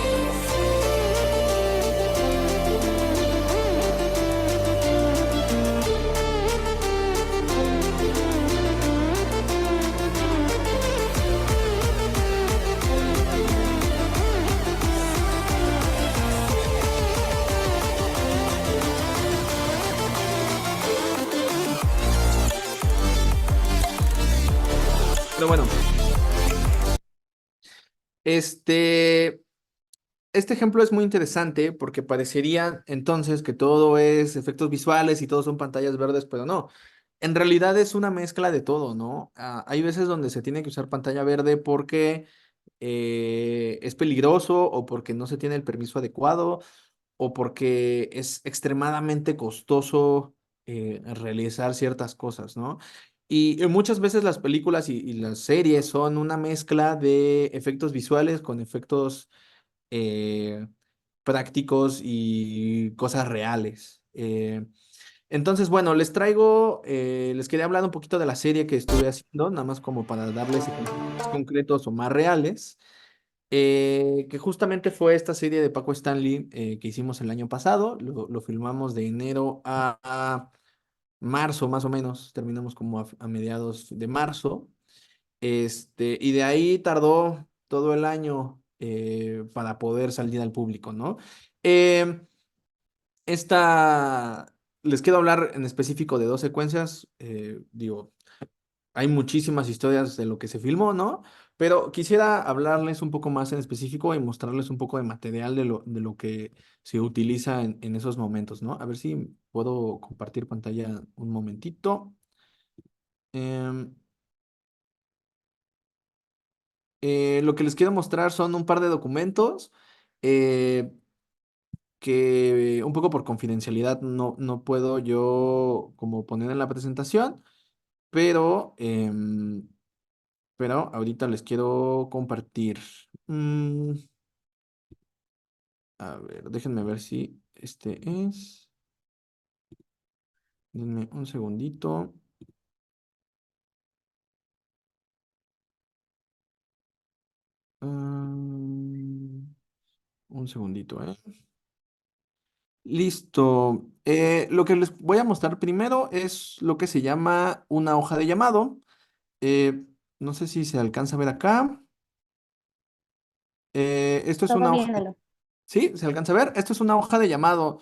Pero bueno, este, este ejemplo es muy interesante porque parecería entonces que todo es efectos visuales y todo son pantallas verdes, pero no. En realidad es una mezcla de todo, ¿no? Hay veces donde se tiene que usar pantalla verde porque es peligroso o porque no se tiene el permiso adecuado o porque es extremadamente costoso realizar ciertas cosas, ¿no? Y muchas veces las películas y las series son una mezcla de efectos visuales con efectos eh, prácticos y cosas reales. Entonces, bueno, les quería hablar un poquito de la serie que estuve haciendo, nada más como para darles ejemplos más concretos o más reales, que justamente fue esta serie de Paco Stanley que hicimos el año pasado, lo filmamos de enero a marzo más o menos, terminamos como a mediados de marzo. Y de ahí tardó todo el año para poder salir al público, ¿no? Em, esta, Les quiero hablar en específico de dos secuencias. Digo, hay muchísimas historias de lo que se filmó, ¿no? Pero quisiera hablarles un poco más en específico y mostrarles un poco de material de lo que se utiliza en esos momentos, ¿no? A ver si puedo compartir pantalla un momentito. Em, lo que les quiero mostrar son un par de documentos eh, que un poco por confidencialidad no puedo yo como poner en la presentación, pero, pero ahorita les quiero compartir. A ver, déjenme ver si este es. Denme un segundito. Mm, un segundito, ¿eh? Listo. Lo que les voy a mostrar primero es lo que se llama una hoja de llamado. Eh, no sé si se alcanza a ver acá. Esto es Todo una hoja. bien, Elo. ¿Sí? ¿Se alcanza a ver? Esto es una hoja de llamado.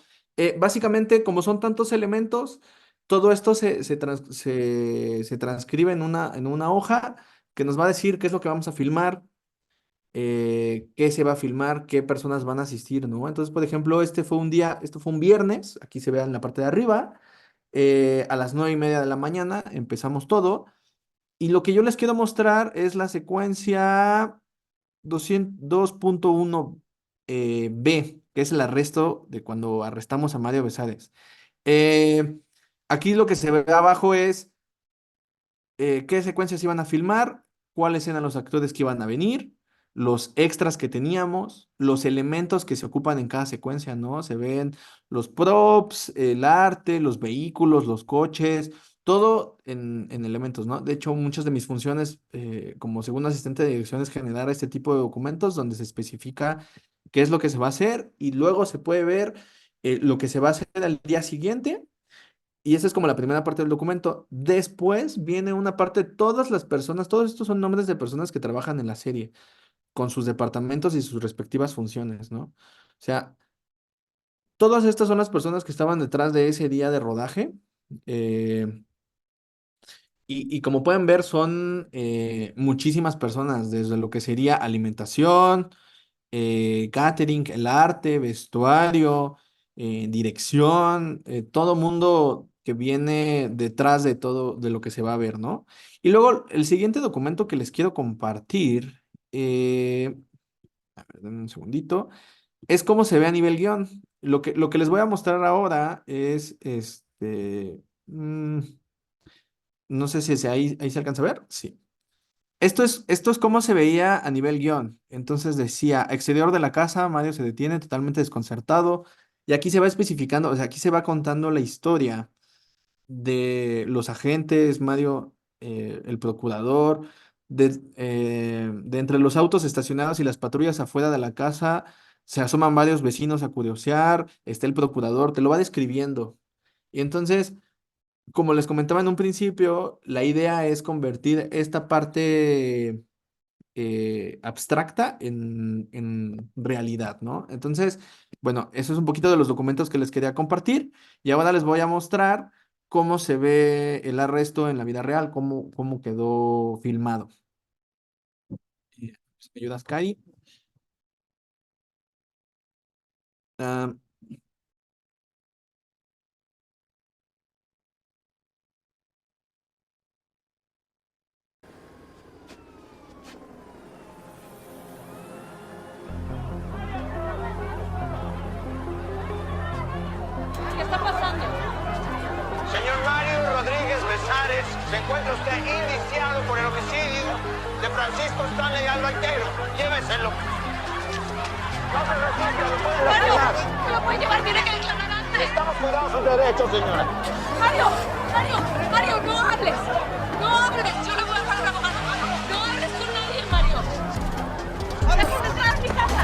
Básicamente, como son tantos elementos, todo esto se transcribe en una hoja que nos va a decir qué es lo que vamos a filmar, qué se va a filmar, qué personas van a asistir, ¿no? Entonces, por ejemplo, esto fue un viernes, aquí se ve en la parte de arriba, a las 9:30 de la mañana empezamos todo, y lo que yo les quiero mostrar es la secuencia 202.1 B, que es el arresto de cuando arrestamos a Mario Besares. Eh, Aquí lo que se ve abajo es qué secuencias iban a filmar, cuáles eran los actores que iban a venir, los extras que teníamos, los elementos que se ocupan en cada secuencia, ¿no? Se ven los props, el arte, los vehículos, los coches, todo en elementos, ¿no? De hecho, muchas de mis funciones como segundo asistente de dirección es generar este tipo de documentos donde se especifica qué es lo que se va a hacer y luego se puede ver lo que se va a hacer al día siguiente y esa es como la primera parte del documento. Después viene una parte, todas las personas, todos estos son nombres de personas que trabajan en la serie, con sus departamentos y sus respectivas funciones, ¿no? O sea, todas estas son las personas que estaban detrás de ese día de rodaje. eh, y como pueden ver, son muchísimas personas, desde lo que sería alimentación, catering, el arte, vestuario, dirección, todo mundo que viene detrás de todo, de lo que se va a ver, ¿no? Y luego el siguiente documento que les quiero compartir, a ver, denme un segundito, es cómo se ve a nivel guión. Lo que les voy a mostrar ahora es, no sé si ahí se alcanza a ver, sí. Esto es cómo se veía a nivel guión. Entonces decía, exterior de la casa, Mario se detiene totalmente desconcertado. Y aquí se va especificando, o sea, aquí se va contando la historia de los agentes, Mario, el procurador, de entre los autos estacionados y las patrullas afuera de la casa, se asoman varios vecinos a curiosear, está el procurador, te lo va describiendo. Y entonces como les comentaba en un principio, la idea es convertir esta parte abstracta en realidad, ¿no? Entonces, bueno, eso es un poquito de los documentos que les quería compartir y ahora les voy a mostrar cómo se ve el arresto en la vida real, cómo quedó filmado. ¿Me ayudas, Cari? Ah, ¿Qué está pasando? Señor Mario Rodríguez Besares, se encuentra usted indiciado por el homicidio de Francisco Stanley Albaitero. Lléveselo. No se resiste, lo puede retirar. ¡Me lo puede llevar! ¡Tiene que declarar antes! Estamos cuidando sus derechos, señora. ¡Mario! ¡Mario! ¡Mario, no hables! ¡No hables! Yo le voy a dejar al abogado. ¡No hables con nadie, Mario! ¡Déjame entrar a mi casa!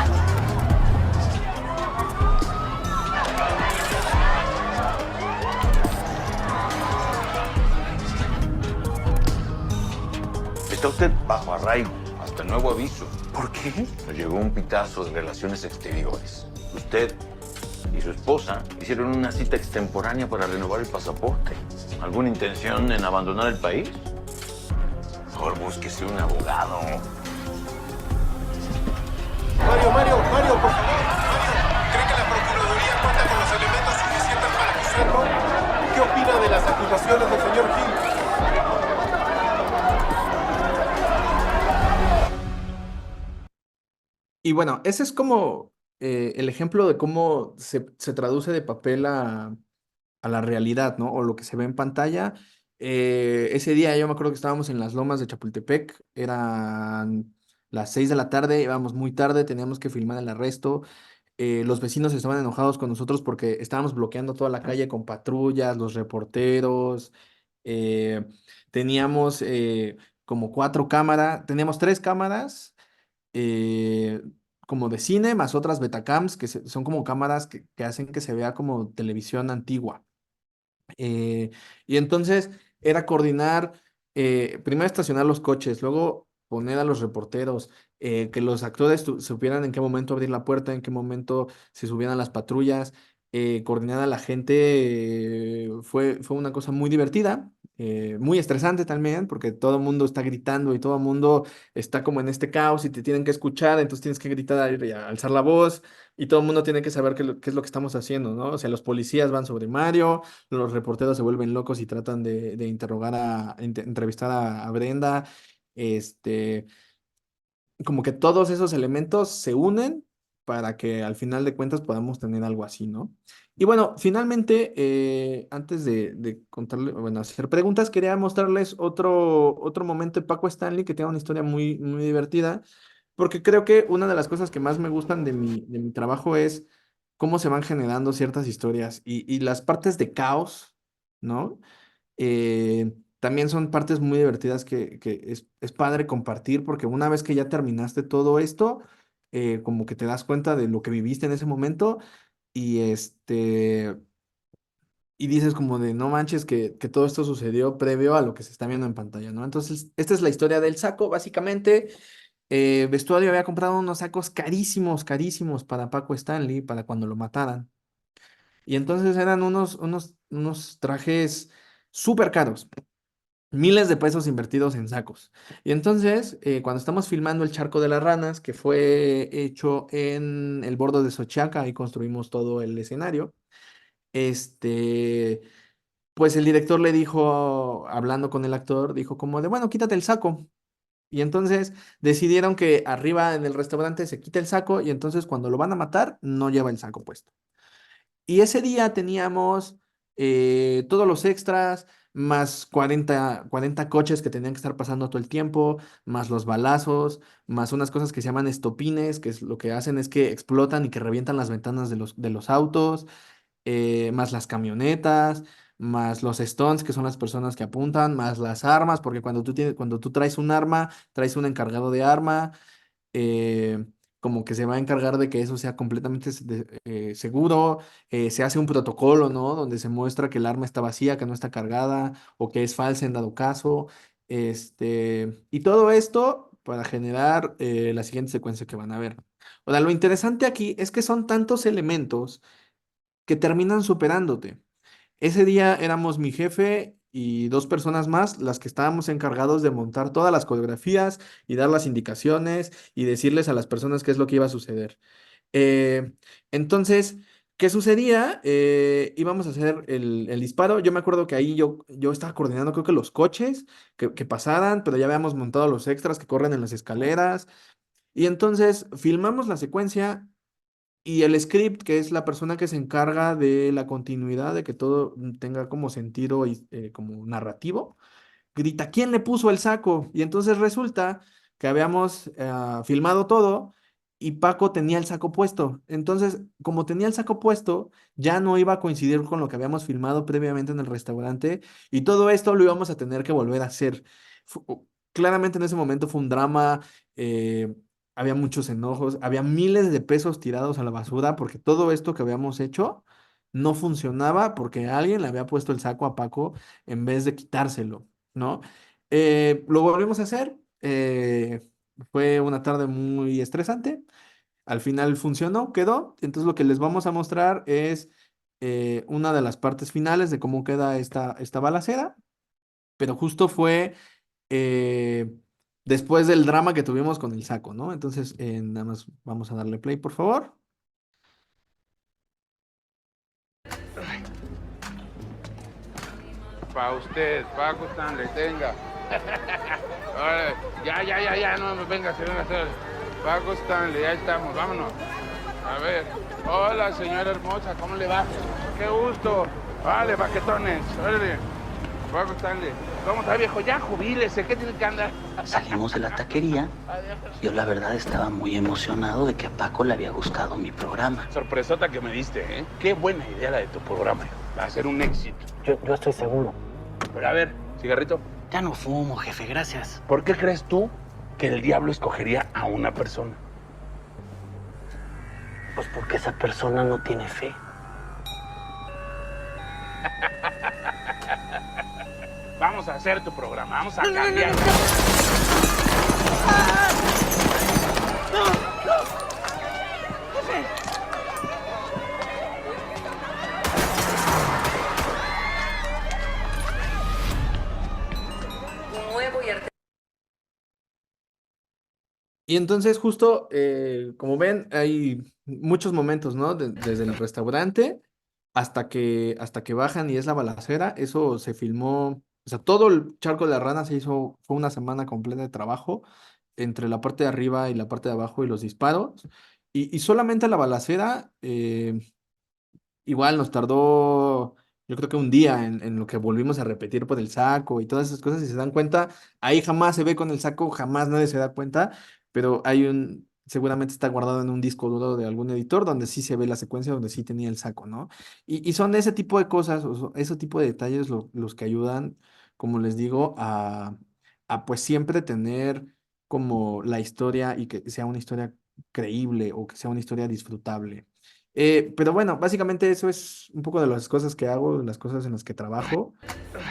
Está usted bajo arraigo, hasta nuevo aviso. ¿Por qué? Nos llegó un pitazo de relaciones exteriores. Usted y su esposa hicieron una cita extemporánea para renovar el pasaporte. ¿Alguna intención en abandonar el país? Mejor búsquese un abogado. Mario, por favor. ¿Cree que la Procuraduría cuenta con los elementos suficientes para acusarlo? ¿Qué opina de las acusaciones del señor Gil? y bueno, ese es como el ejemplo de cómo se traduce de papel a la realidad, ¿no? O lo que se ve en pantalla. Ese día yo me acuerdo que estábamos en las lomas de Chapultepec, eran las 6 de la tarde, íbamos muy tarde, teníamos que filmar el arresto. Los vecinos estaban enojados con nosotros porque estábamos bloqueando toda la calle con patrullas, los reporteros. eh, Teníamos como 4 cámaras, teníamos 3 cámaras eh, como de cine, más otras Betacams, que son como cámaras que hacen que se vea como televisión antigua. Y entonces era coordinar, primero estacionar los coches, luego poner a los reporteros, que los actores supieran en qué momento abrir la puerta, en qué momento se subieran las patrullas, coordinar a la gente, fue una cosa muy divertida. Muy estresante también, porque todo el mundo está gritando y todo el mundo está como en este caos y te tienen que escuchar, entonces tienes que gritar y alzar la voz y todo el mundo tiene que saber qué es lo que estamos haciendo, ¿no? O sea, los policías van sobre Mario, los reporteros se vuelven locos y tratan de interrogar entrevistar a Brenda. Este, Como que todos esos elementos se unen para que al final de cuentas podamos tener algo así, ¿no? Y bueno, finalmente, antes de contarle, bueno, hacer preguntas, quería mostrarles otro momento de Paco Stanley que tiene una historia muy, muy divertida, porque creo que una de las cosas que más me gustan de mi trabajo es cómo se van generando ciertas historias y las partes de caos, ¿no? También son partes muy divertidas que es padre compartir porque una vez que ya terminaste todo esto, como que te das cuenta de lo que viviste en ese momento y y dices como de no manches que todo esto sucedió previo a lo que se está viendo en pantalla, ¿no? Entonces, esta es la historia del saco, básicamente. Vestuario había comprado unos sacos carísimos, carísimos para Paco Stanley, para cuando lo mataran. Y entonces eran unos trajes súper caros, miles de pesos invertidos en sacos. Y entonces, cuando estamos filmando El Charco de las Ranas, que fue hecho en el bordo de Xochiaca, y construimos todo el escenario, este, pues el director le dijo, hablando con el actor, dijo como de, bueno, quítate el saco. Y entonces decidieron que arriba en el restaurante se quite el saco y entonces cuando lo van a matar, no lleva el saco puesto. Y ese día teníamos todos los extras, más cuarenta coches que tenían que estar pasando todo el tiempo, más los balazos, más unas cosas que se llaman estopines, que es, lo que hacen es que explotan y que revientan las ventanas de los autos, más las camionetas, más los stones, que son las personas que apuntan, más las armas, porque cuando tú traes un arma, traes un encargado de arma, eh, como que se va a encargar de que eso sea completamente seguro. Se hace un protocolo, ¿no? Donde se muestra que el arma está vacía, que no está cargada o que es falsa en dado caso. Y todo esto para generar la siguiente secuencia que van a ver. O sea, lo interesante aquí es que son tantos elementos que terminan superándote. Ese día éramos mi jefe y 2 personas más las que estábamos encargados de montar todas las coreografías y dar las indicaciones y decirles a las personas qué es lo que iba a suceder. Eh, entonces, ¿qué sucedía? Íbamos a hacer el disparo. Yo me acuerdo que ahí yo estaba coordinando, creo que los coches que pasaran, pero ya habíamos montado los extras que corren en las escaleras. Y entonces filmamos la secuencia y el script, que es la persona que se encarga de la continuidad, de que todo tenga como sentido y como narrativo, grita, ¿quién le puso el saco? Y entonces resulta que habíamos filmado todo y Paco tenía el saco puesto. Entonces, como tenía el saco puesto, ya no iba a coincidir con lo que habíamos filmado previamente en el restaurante y todo esto lo íbamos a tener que volver a hacer. Claramente en ese momento fue un drama, había muchos enojos, había miles de pesos tirados a la basura porque todo esto que habíamos hecho no funcionaba porque alguien le había puesto el saco a Paco en vez de quitárselo. ¿No? Lo volvimos a hacer. Fue una tarde muy estresante. Al final funcionó, quedó. Entonces lo que les vamos a mostrar es una de las partes finales de cómo queda esta balacera. Pero justo fue eh, después del drama que tuvimos con el saco, ¿no? Entonces nada más vamos a darle play, por favor. Para usted, Paco Stanley, tenga. Órale, ya, no me venga, se venga, Paco Stanley, ya estamos, vámonos. A ver, hola señora hermosa, ¿cómo le va? Qué gusto. Vale, baquetones, órale. Paco Stanley, ¿cómo está viejo? Ya jubílese, ¿qué tiene que andar? Salimos de la taquería. Yo la verdad estaba muy emocionado de que a Paco le había gustado mi programa. Sorpresota que me diste, ¿eh? Qué buena idea la de tu programa. Va a ser un éxito. Yo estoy seguro. Pero a ver, cigarrito. Ya no fumo, jefe, gracias. ¿Por qué crees tú que el diablo escogería a una persona? Pues porque esa persona no tiene fe. Vamos a hacer tu programa, vamos a cambiar. Y entonces justo, como ven, hay muchos momentos, ¿no? Desde el restaurante hasta que bajan y es la balacera. Eso se filmó, o sea, todo el Charco de la Rana se hizo, fue una semana completa de trabajo entre la parte de arriba y la parte de abajo y los disparos. Y solamente la balacera, igual nos tardó, yo creo que un día en lo que volvimos a repetir por el saco y todas esas cosas. Si se dan cuenta, ahí jamás se ve con el saco, jamás nadie se da cuenta, pero seguramente está guardado en un disco duro de algún editor donde sí se ve la secuencia, donde sí tenía el saco, ¿no? Y son ese tipo de cosas, ese tipo de detalles los que ayudan, como les digo, a pues siempre tener como la historia y que sea una historia creíble o que sea una historia disfrutable. Pero bueno, básicamente eso es un poco de las cosas que hago, las cosas en las que trabajo.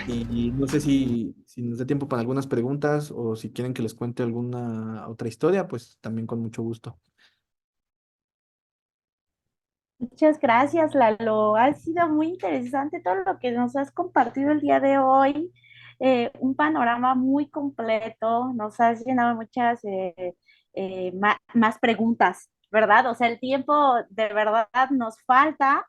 Y no sé si nos dé tiempo para algunas preguntas o si quieren que les cuente alguna otra historia, pues también con mucho gusto. Muchas gracias, Lalo. Ha sido muy interesante todo lo que nos has compartido el día de hoy. Un panorama muy completo. Nos has llenado muchas más preguntas, ¿verdad? O sea, el tiempo de verdad nos falta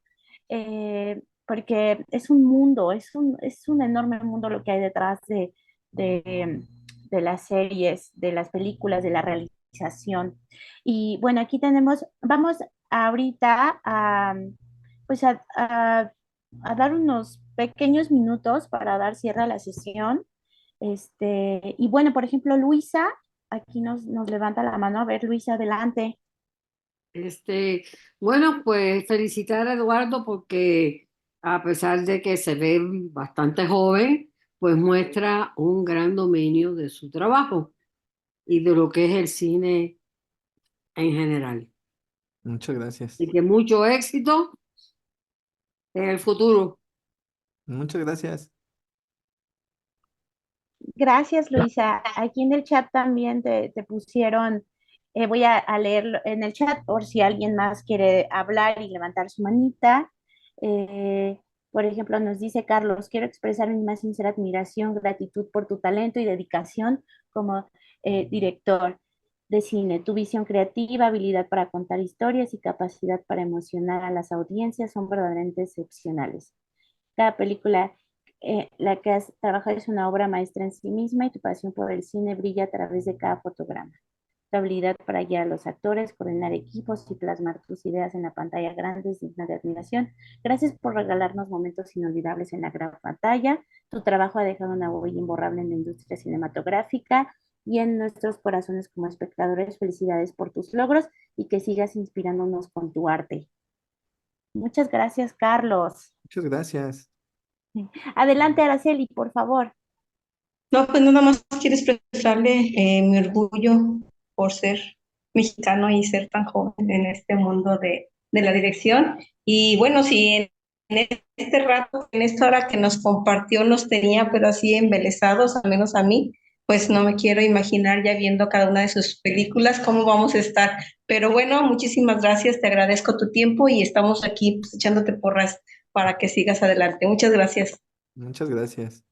porque es un mundo, es un enorme mundo lo que hay detrás de, de las series, de las películas, de la realización. Y bueno, aquí tenemos, vamos ahorita pues a dar unos pequeños minutos para dar cierre a la sesión. Y bueno, por ejemplo, Luisa, aquí nos levanta la mano. A ver, Luisa, adelante. Este, bueno, pues felicitar a Eduardo porque a pesar de que se ve bastante joven, pues muestra un gran dominio de su trabajo y de lo que es el cine en general. Muchas gracias. Y que mucho éxito en el futuro. Muchas gracias. Gracias, Luisa. Aquí en el chat también te pusieron, voy a leer en el chat por si alguien más quiere hablar y levantar su manita. Eh, por ejemplo, nos dice Carlos, quiero expresar mi más sincera admiración, gratitud por tu talento y dedicación como director. de cine. Tu visión creativa, habilidad para contar historias y capacidad para emocionar a las audiencias son verdaderamente excepcionales. Cada película la que has trabajado es una obra maestra en sí misma y tu pasión por el cine brilla a través de cada fotograma. Tu habilidad para guiar a los actores, coordinar equipos y plasmar tus ideas en la pantalla grande es digna de admiración. Gracias por regalarnos momentos inolvidables en la gran pantalla. Tu trabajo ha dejado una huella imborrable en la industria cinematográfica y en nuestros corazones como espectadores. Felicidades por tus logros y que sigas inspirándonos con tu arte. Muchas gracias, Carlos. Muchas gracias. Adelante, Araceli, por favor. No, pues nada más quiero expresarle mi orgullo por ser mexicano y ser tan joven en este mundo de la dirección. Y bueno, si en este rato, en esta hora que nos compartió, nos tenía, pero así embelesados, al menos a mí, pues no me quiero imaginar ya viendo cada una de sus películas cómo vamos a estar. Pero bueno, muchísimas gracias, te agradezco tu tiempo y estamos aquí pues, echándote porras para que sigas adelante. Muchas gracias. Muchas gracias.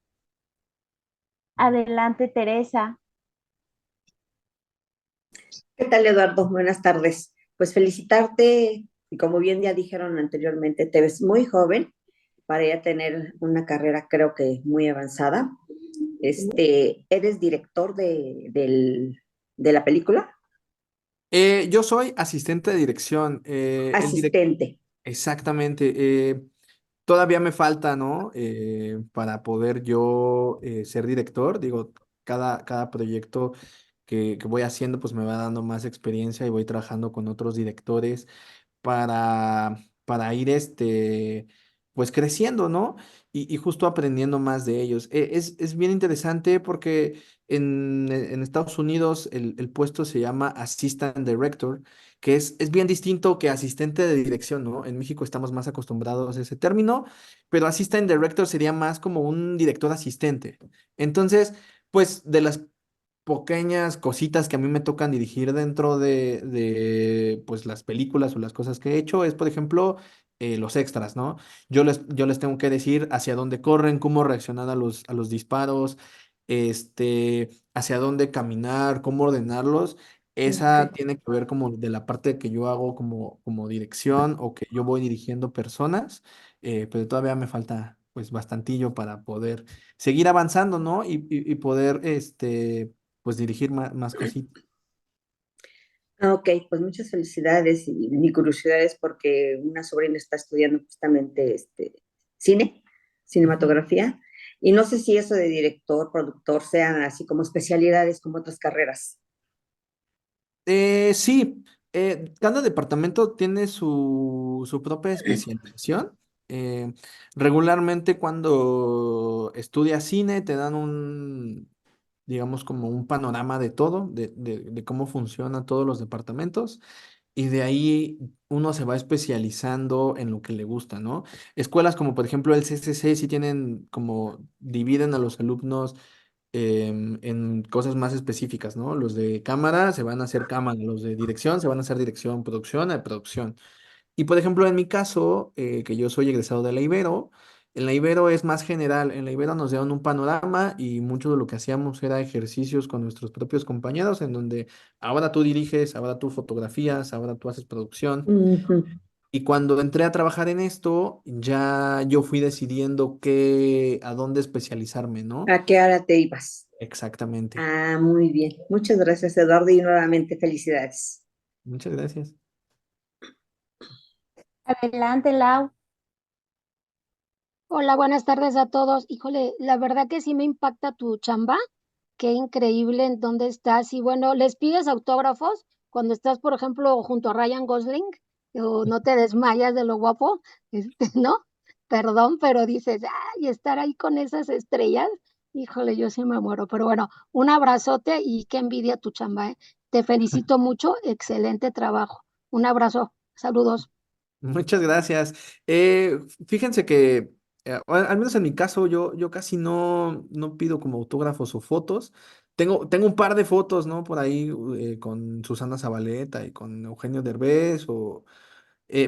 Adelante, Teresa. ¿Qué tal, Eduardo? Buenas tardes. Pues felicitarte, y como bien ya dijeron anteriormente, te ves muy joven para ya tener una carrera, creo que muy avanzada. ¿Eres director de la película? Yo soy asistente de dirección. Asistente. Exactamente. Todavía me falta, ¿no? Para poder yo ser director. Digo, cada proyecto que voy haciendo, pues me va dando más experiencia y voy trabajando con otros directores para ir, pues creciendo, ¿no? Y justo aprendiendo más de ellos. Es bien interesante porque en Estados Unidos el puesto se llama Assistant Director, que es bien distinto que asistente de dirección, ¿no? En México estamos más acostumbrados a ese término, pero Assistant Director sería más como un director asistente. Entonces, pues de las pequeñas cositas que a mí me tocan dirigir dentro de pues las películas o las cosas que he hecho es, por ejemplo, los extras, ¿no? Yo les tengo que decir hacia dónde corren, cómo reaccionar a los disparos, hacia dónde caminar, cómo ordenarlos. Esa Ok. tiene que ver como de la parte que yo hago como dirección o que yo voy dirigiendo personas, pero todavía me falta pues bastantillo para poder seguir avanzando, ¿no? Y poder, pues dirigir más cositas. Ok, pues muchas felicidades y mi curiosidad es porque una sobrina está estudiando justamente cine, Ujú. cinematografía, y no sé si eso de director, productor sean así como especialidades como otras carreras. Sí, cada departamento tiene su propia especialización. Eh, Regularmente cuando estudias cine te dan digamos, como un panorama de todo, de cómo funcionan todos los departamentos. Y de ahí uno se va especializando en lo que le gusta, ¿no? Escuelas como por ejemplo el CCC sí tienen como dividen a los alumnos en cosas más específicas, ¿no? Los de cámara se van a hacer cámara, los de dirección se van a hacer dirección, producción, producción. Y por ejemplo, en mi caso, que yo soy egresado de la Ibero, en la Ibero es más general. En la Ibero nos dieron un panorama y mucho de lo que hacíamos era ejercicios con nuestros propios compañeros, en donde ahora tú diriges, ahora tú fotografías, ahora tú haces producción. Ujú. Y cuando entré a trabajar en esto, ya yo fui decidiendo a dónde especializarme, ¿no? ¿A qué hora te ibas? Exactamente. Ah, muy bien. Muchas gracias, Eduardo, y nuevamente felicidades. Muchas gracias. Adelante, Lau. Hola, buenas tardes a todos. Híjole, la verdad que sí me impacta tu chamba. Qué increíble en dónde estás. Y bueno, ¿les pides autógrafos cuando estás, por ejemplo, junto a Ryan Gosling? ¿O no te desmayas de lo guapo? ¿No? Perdón, pero dices, ay, estar ahí con esas estrellas. Híjole, yo sí me muero. Pero bueno, un abrazote y qué envidia tu chamba, ¿eh? Te felicito mucho. Excelente trabajo. Un abrazo. Saludos. Muchas gracias. Fíjense que, al menos en mi caso, yo casi no pido como autógrafos o fotos. Tengo un par de fotos, ¿no? Por ahí con Susana Zabaleta y con Eugenio Derbez,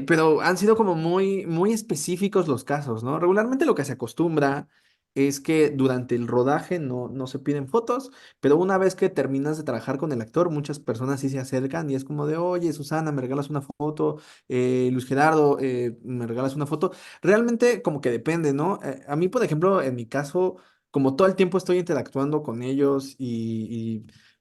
pero han sido como muy específicos los casos, ¿no? Regularmente lo que se acostumbra es que durante el rodaje no se piden fotos, pero una vez que terminas de trabajar con el actor, muchas personas sí se acercan y es como de, oye, Susana, ¿me regalas una foto? Luis Gerardo, ¿me regalas una foto? Realmente como que depende, ¿no? A mí, por ejemplo, en mi caso, como todo el tiempo estoy interactuando con ellos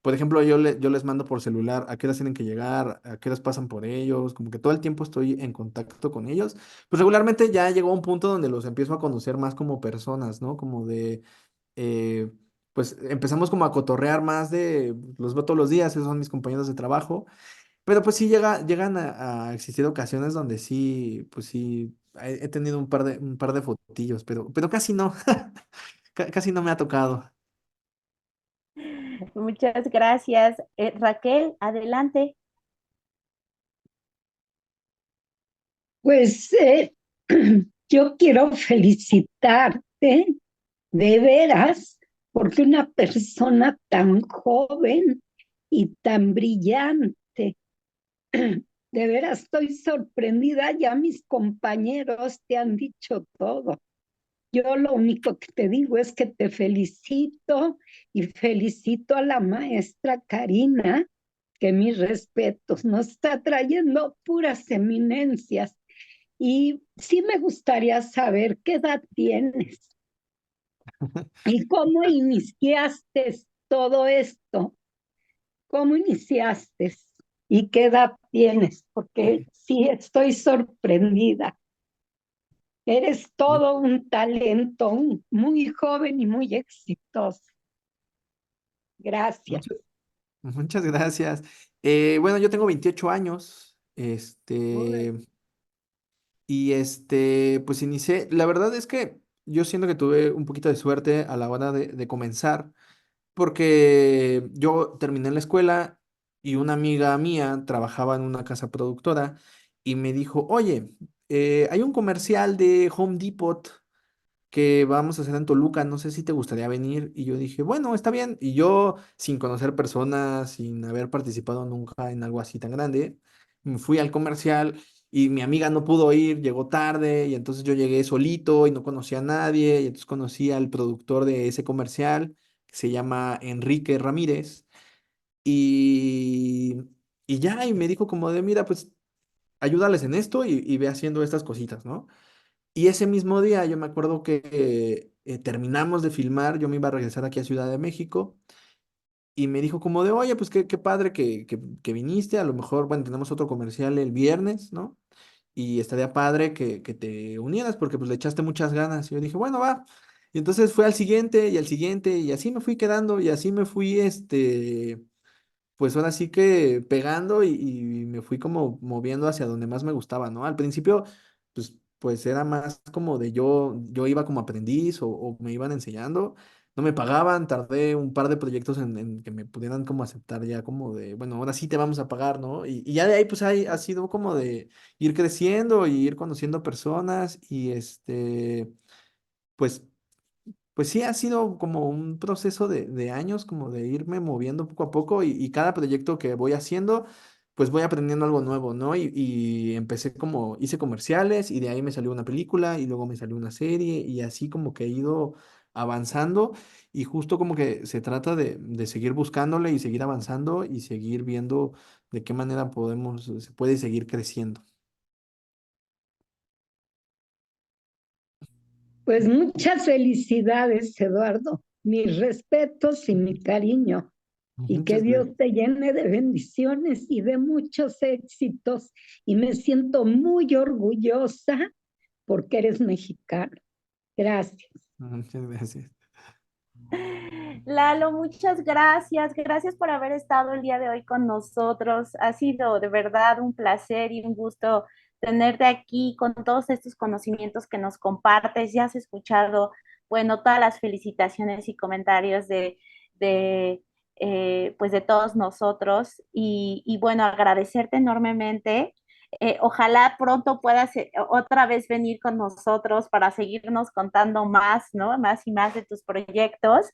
por ejemplo, yo les mando por celular a qué horas tienen que llegar, a qué horas pasan por ellos, como que todo el tiempo estoy en contacto con ellos. Pues regularmente ya llegó a un punto donde los empiezo a conocer más como personas, ¿no? Como de, eh, pues empezamos como a cotorrear más de, los veo todos los días, esos son mis compañeros de trabajo, pero pues sí llegan a existir ocasiones donde sí, pues sí, he tenido un par de fotillos, pero casi no, casi no me ha tocado. Muchas gracias. Raquel, adelante. Pues yo quiero felicitarte de veras, porque una persona tan joven y tan brillante, de veras estoy sorprendida, ya mis compañeros te han dicho todo. Yo lo único que te digo es que te felicito y felicito a la maestra Karina, que mis respetos, nos está trayendo puras eminencias. Y sí me gustaría saber qué edad tienes y cómo iniciaste todo esto, cómo iniciaste y qué edad tienes, porque sí estoy sorprendida. Eres todo un talento, muy joven y muy exitoso. Gracias. Muchas gracias. Bueno, yo tengo 28 años, pues inicié, la verdad es que yo siento que tuve un poquito de suerte a la hora de comenzar, porque yo terminé la escuela y una amiga mía trabajaba en una casa productora y me dijo, oye, hay un comercial de Home Depot que vamos a hacer en Toluca, no sé si te gustaría venir. Y yo dije, bueno, está bien. Y yo, sin conocer personas, sin haber participado nunca en algo así tan grande, me fui al comercial y mi amiga no pudo ir, llegó tarde y entonces yo llegué solito y no conocía a nadie y entonces conocí al productor de ese comercial, que se llama Enrique Ramírez. Y, y ya, y me dijo como de, mira, pues ayúdales en esto y ve haciendo estas cositas, ¿no? Y ese mismo día yo me acuerdo que terminamos de filmar, yo me iba a regresar aquí a Ciudad de México y me dijo como de, oye, pues qué padre que viniste, a lo mejor, bueno, tenemos otro comercial el viernes, ¿no? Y estaría padre que te unieras porque pues le echaste muchas ganas. Y yo dije, bueno, va. Y entonces fue al siguiente y al siguiente y así me fui quedando y así me fui, pues ahora sí que pegando y me fui como moviendo hacia donde más me gustaba, ¿no? Al principio, pues era más como de yo iba como aprendiz o me iban enseñando, no me pagaban, tardé un par de proyectos en que me pudieran como aceptar ya como de, bueno, ahora sí te vamos a pagar, ¿no? Y ya de ahí pues ha sido como de ir creciendo y ir conociendo personas y pues pues sí, ha sido como un proceso de años, como de irme moviendo poco a poco y cada proyecto que voy haciendo, pues voy aprendiendo algo nuevo, ¿no? Y empecé como, hice comerciales y de ahí me salió una película y luego me salió una serie y así como que he ido avanzando y justo como que se trata de seguir buscándole y seguir avanzando y seguir viendo de qué manera se puede seguir creciendo. Pues muchas felicidades, Eduardo. Mis respetos y mi cariño. Y que Muchas Dios gracias. te llene de bendiciones y de muchos éxitos. Y me siento muy orgullosa porque eres mexicano. Gracias. Muchas gracias. Lalo, muchas gracias. Gracias por haber estado el día de hoy con nosotros. Ha sido de verdad un placer y un gusto tenerte aquí con todos estos conocimientos que nos compartes. Ya has escuchado, bueno, todas las felicitaciones y comentarios pues de todos nosotros. Y bueno, agradecerte enormemente. Ojalá pronto puedas otra vez venir con nosotros para seguirnos contando más, ¿no? Más y más de tus proyectos.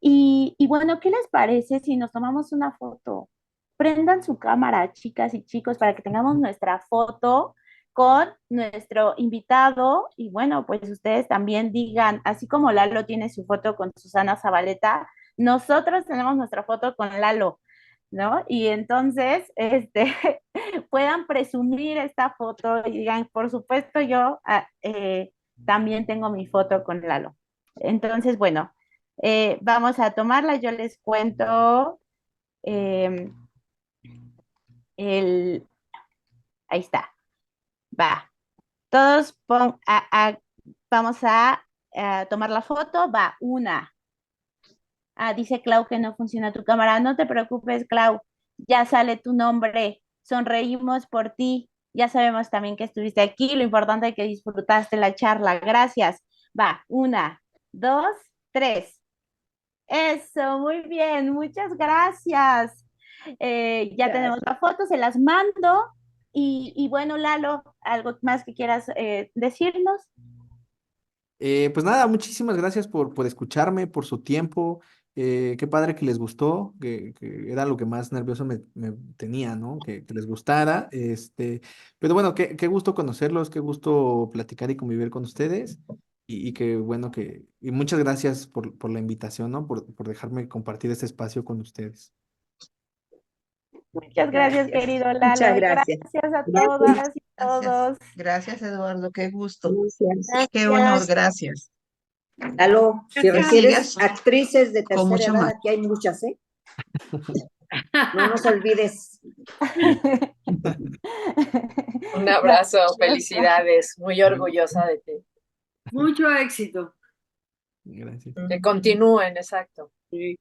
Y bueno, ¿qué les parece si nos tomamos una foto? Prendan su cámara, chicas y chicos, para que tengamos nuestra foto con nuestro invitado y bueno, pues ustedes también digan, así como Lalo tiene su foto con Susana Zabaleta, nosotros tenemos nuestra foto con Lalo, ¿no? Y entonces, puedan presumir esta foto y digan, por supuesto, yo también tengo mi foto con Lalo. Entonces, bueno, vamos a tomarla, yo les cuento eh, ahí está, va. Todos vamos a tomar la foto, va, una. Dice Clau que no funciona tu cámara. No te preocupes, Clau. Ya sale tu nombre. Sonreímos por ti. Ya sabemos también que estuviste aquí. Lo importante es que disfrutaste la charla. Gracias. Va, una, dos, tres. Eso, muy bien. Muchas gracias. Ya tenemos la foto, se las mando. Y bueno, Lalo, ¿algo más que quieras decirnos? Pues nada, muchísimas gracias por escucharme, por su tiempo. Qué padre que les gustó, que era lo que más nervioso me tenía, ¿no? Que les gustara. Pero bueno, qué gusto conocerlos, qué gusto platicar y convivir con ustedes. Y qué bueno y muchas gracias por la invitación, ¿no? Por dejarme compartir este espacio con ustedes. Muchas gracias, querido Lalo. Muchas gracias. Gracias a todas y todos. Gracias, Eduardo, qué gusto. Gracias. Qué honor, gracias. Lalo, si Que requieres sigas actrices de con mucho tercera edad, más. aquí hay muchas, ¿eh? No nos olvides. Un abrazo, felicidades, muy orgullosa de ti. Mucho éxito. Gracias. Que continúen, exacto. Sí.